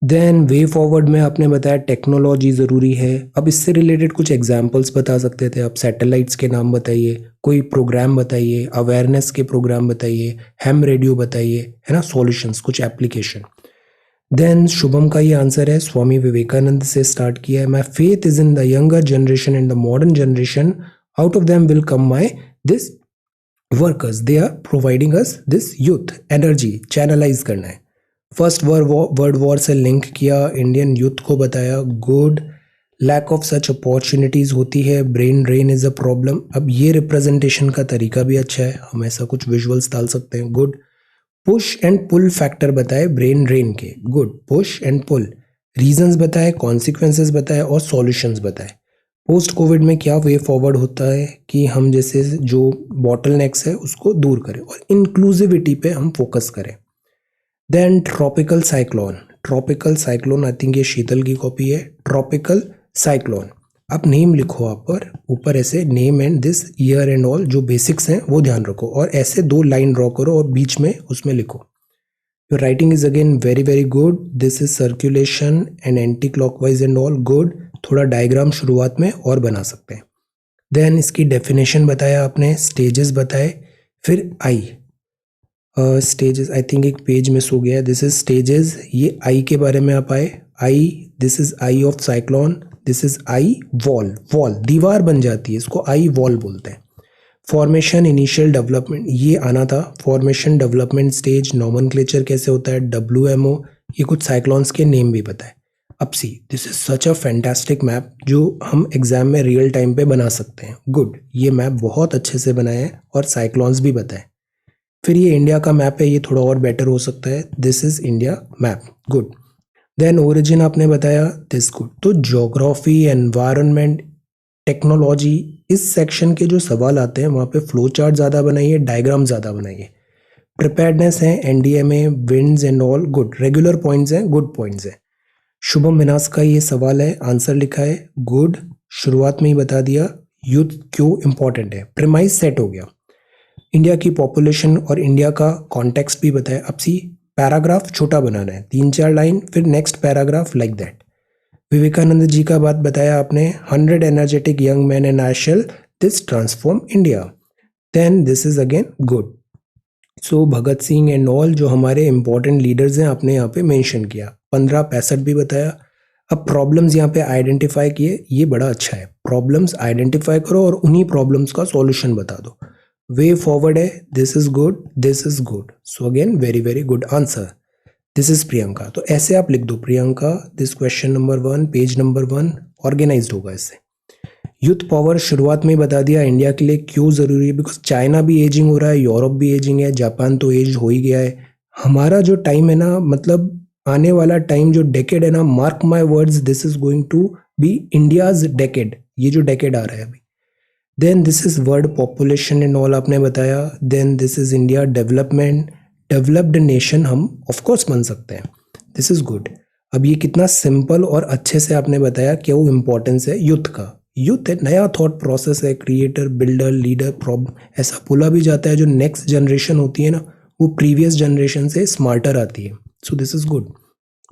Then way forward में आपने बताया टेक्नोलॉजी ज़रूरी है। अब इससे रिलेटेड कुछ एग्जांपल्स बता सकते थे आप, सैटेलाइट्स के नाम बताइए, कोई प्रोग्राम बताइए, अवेयरनेस के प्रोग्राम बताइए, हैम रेडियो बताइए, है ना, सॉल्यूशंस, कुछ एप्लीकेशन। देन शुभम का ये आंसर है, स्वामी विवेकानंद से स्टार्ट किया है। My faith is in the younger generation and the modern generation, out of them will come my this workers, they are providing us this youth energy, channelise करना है। First world war से link किया, Indian youth को बताया, good. Lack of such opportunities होती है, brain drain is a problem. अब ये रिप्रेजेंटेशन का तरीका भी अच्छा है, हम ऐसा कुछ विजुअल्स डाल सकते हैं, good. Push and pull factor बताए ब्रेन ड्रेन के, good. Push and pull, reasons बताए, कॉन्सिक्वेंसेस बताए, और सॉल्यूशंस बताए। पोस्ट कोविड में क्या वे फॉरवर्ड होता है कि हम जैसे जो बॉटल नेक्स है उसको दूर करें, और इंक्लूसिविटी पे हम फोकस करें। Then tropical cyclone, I think ये शीतल की कॉपी है। ट्रॉपिकल साइक्लोन, अब नेम लिखो आप पर ऊपर ऐसे, name and this year and all, जो बेसिक्स हैं वो ध्यान रखो, और ऐसे 2 लाइन ड्रॉ करो और बीच में उसमें लिखो। Your writing is again very very good. This is circulation and anti clockwise and all, good. थोड़ा डायग्राम शुरुआत में और बना सकते हैं। देन इसकी डेफिनेशन बताया आपने, स्टेजेस बताए, फिर आई स्टेजेस, आई थिंक एक पेज मिस हो गया है, दिस इज स्टेजेस। ये आई के बारे में आप आए, eye, this is eye of cyclone, this is eye wall, wall दीवार बन जाती है, इसको आई वॉल बोलते हैं। फॉर्मेशन, इनिशियल डेवलपमेंट, ये आना था, फॉर्मेशन, डेवलपमेंट स्टेज, नॉमेनक्लेचर कैसे होता है, WMO, ये कुछ साइक्लोन्स के नेम भी बताए। अब see, this is such a fantastic map जो हम एग्जाम में रियल टाइम पे बना सकते हैं, गुड। ये मैप बहुत अच्छे से बनाया है और साइक्लोन्स भी बताए। फिर ये इंडिया का मैप है, ये थोड़ा और बेटर हो सकता है, this is India map, good. Then origin आपने बताया, दिस गुड। तो ज्योग्राफी, एनवायरनमेंट, टेक्नोलॉजी, इस सेक्शन के जो सवाल आते हैं वहाँ पे फ्लो चार्ट ज़्यादा बनाइए, डायग्राम ज़्यादा बनाइए। प्रिपेयर्डनेस है, NDMA, winds and all, good. Regular points हैं, गुड पॉइंट्स हैं। शुभम मिनास का ये सवाल है, आंसर लिखा है, गुड। शुरुआत में ही बता दिया युद्ध क्यों इंपॉर्टेंट है, प्रीमाइस सेट हो गया। इंडिया की पॉपुलेशन और इंडिया का कॉन्टेक्स्ट भी बताया। अब सी, पैराग्राफ छोटा बनाना है, 3-4 लाइन, फिर next paragraph, like that. Vivekananda ji का बात बताया आपने, 100 energetic young man and I shall this transform India. Then this is again good. So Bhagat Singh and all जो हमारे इंपॉर्टेंट लीडर्स हैं आपने यहाँ पे मेंशन किया। 1565 भी बताया। अब प्रॉब्लम्स यहाँ पे आइडेंटिफाई किए, ये बड़ा अच्छा है, प्रॉब्लम्स आइडेंटिफाई करो और उन्हीं प्रॉब्लम्स का सॉल्यूशन बता दो। वे फॉरवर्ड है, this is good, this is good. So again very very good answer. This is Priyanka, तो ऐसे आप लिख दो, Priyanka this question number 1, page number 1 organised होगा इससे। यूथ पावर शुरुआत में ही बता दिया इंडिया के लिए क्यों जरूरी है, बिकॉज चाइना भी एजिंग हो रहा है, यूरोप भी एजिंग है, जापान तो एज हो ही गया है। हमारा जो टाइम है ना, मतलब आने वाला टाइम जो डेकेड है ना, mark my words, this is going to be India's decade, ये जो डेकेड आ रहा है अभी। Then this is world population and all आपने बताया। Then this is India development, developed nation हम ऑफ कोर्स बन सकते हैं, दिस इज गुड। अब ये कितना सिंपल और अच्छे से आपने बताया क्या वो इम्पोर्टेंस है यूथ का। यूथ एक नया थॉट प्रोसेस है, क्रिएटर, बिल्डर, लीडर, ऐसा बोला भी जाता है जो नेक्स्ट जनरेशन होती है ना, वो प्रीवियस जनरेशन से स्मार्टर आती है, so this is good.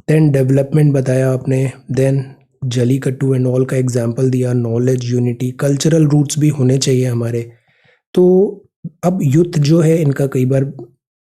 Then development बताया आपने। देन जलीकट्टू एंड ऑल का एग्जाम्पल दिया, नॉलेज, यूनिटी, कल्चरल रूट्स भी होने चाहिए हमारे। तो अब यूथ जो है इनका कई बार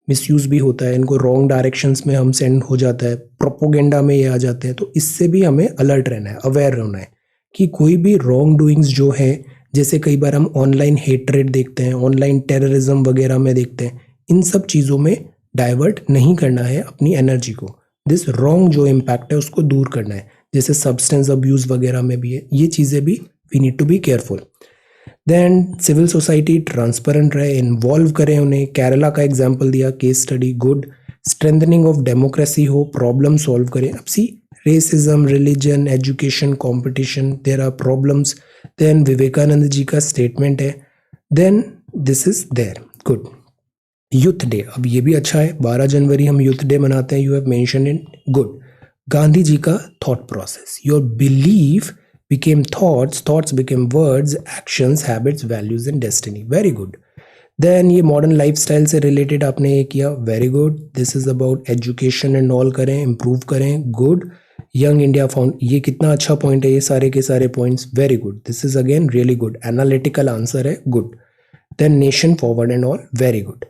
मिसयूज भी होता है, इनको रॉन्ग डायरेक्शंस में हम सेंड हो जाता है, प्रोपोगेंडा में ये आ जाते हैं, तो इससे भी हमें अलर्ट रहना है, अवेयर रहना है कि कोई भी रॉन्ग डूइंग्स जो है, जैसे कई बार हम ऑनलाइन हेटरेट देखते हैं, ऑनलाइन टेररिज्म वगैरह में देखते हैं, इन सब चीज़ों में डाइवर्ट नहीं करना है अपनी एनर्जी को, दिस रॉन्ग जो इम्पैक्ट है उसको दूर करना है, जैसे सब्सटेंस अब्यूज वगैरह में भी है, ये चीज़ें भी we need to be careful. Then civil society transparent रहे, इन्वॉल्व करें उन्हें, केरला का एग्जाम्पल दिया, case study good, strengthening of democracy हो, प्रॉब्लम सॉल्व करें। अब see racism, religion, education, competition, there are problems. Then Vivekananda ji का स्टेटमेंट है, then this is there good. Youth day, अब ये भी अच्छा है, 12 जनवरी हम यूथ डे मनाते हैं, you have mention in good. Gandhi ji का thought process, your belief became thoughts, thoughts became words, actions, habits, values and destiny, very good. Then ये मॉडर्न लाइफस्टाइल से रिलेटेड आपने ये किया, very good. This is about education and all, करें improve करें, good. Young India found, ये कितना अच्छा पॉइंट है, ये सारे के सारे points very good, this is again really good, analytical answer है, good. Then nation forward and all, very good.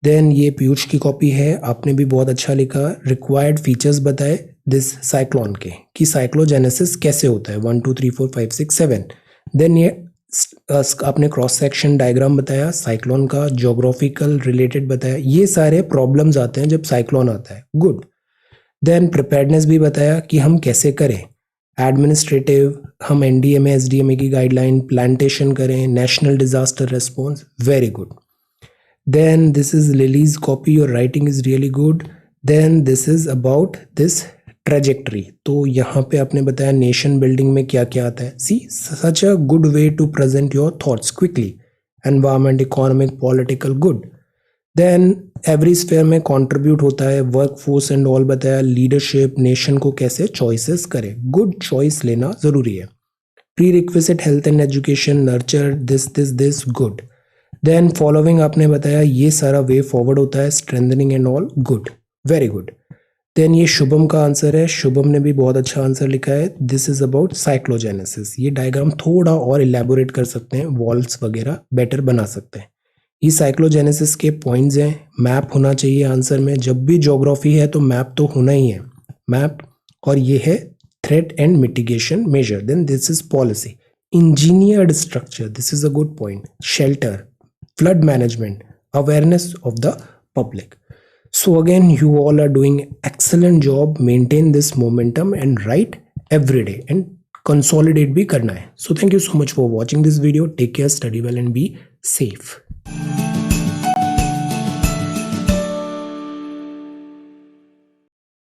Then ये पीयूष की कॉपी है, आपने भी बहुत अच्छा लिखा, रिक्वायर्ड फीचर्स बताए दिस साइक्लोन के, कि साइक्लोजेनेसिस कैसे होता है, 1 2 3 4 5 6 7। देन ये आपने क्रॉस सेक्शन डायग्राम बताया साइक्लोन का, ज्योग्राफिकल रिलेटेड बताया, ये सारे प्रॉब्लम्स आते हैं जब साइक्लोन आता है, गुड। देन प्रिपेयर्डनेस भी बताया कि हम कैसे करें, एडमिनिस्ट्रेटिव, हम एनडीएमए एसडीएमए की गाइडलाइन, प्लांटेशन करें, national disaster response, very good. Then this is Lily's copy, your writing is really good. Then this is about this trajectory, तो यहाँ पे आपने बताया नेशन बिल्डिंग में क्या क्या आता है, see such a good way to present your thoughts quickly, environment, economic, political, good. Then every sphere में कंट्रीब्यूट होता है, वर्क फोर्स एंड ऑल बताया, लीडरशिप, नेशन को कैसे चॉइसेस करें, गुड चॉइस लेना जरूरी है। Prerequisite health and education, nurture this good. Then following आपने बताया, ये सारा वे फॉरवर्ड होता है, strengthening and all, good, very good. Then ये शुभम का आंसर है, शुभम ने भी बहुत अच्छा आंसर लिखा है, दिस इज अबाउट साइक्लोजेनेसिस। ये डायग्राम थोड़ा और इलेबोरेट कर सकते हैं, वॉल्स वगैरह बेटर बना सकते हैं। ये साइक्लोजेनेसिस के पॉइंट्स हैं, मैप होना चाहिए आंसर में, जब भी ज्योग्राफी है तो मैप तो होना ही है, मैप। और ये है threat and mitigation measure. Then this is policy, engineered structure, this is a good point, shelter, flood management, awareness of the public. So again, you all are doing excellent job, maintain this momentum and write every day and consolidate bhi karna hai. So thank you so much for watching this video, take care, study well and be safe.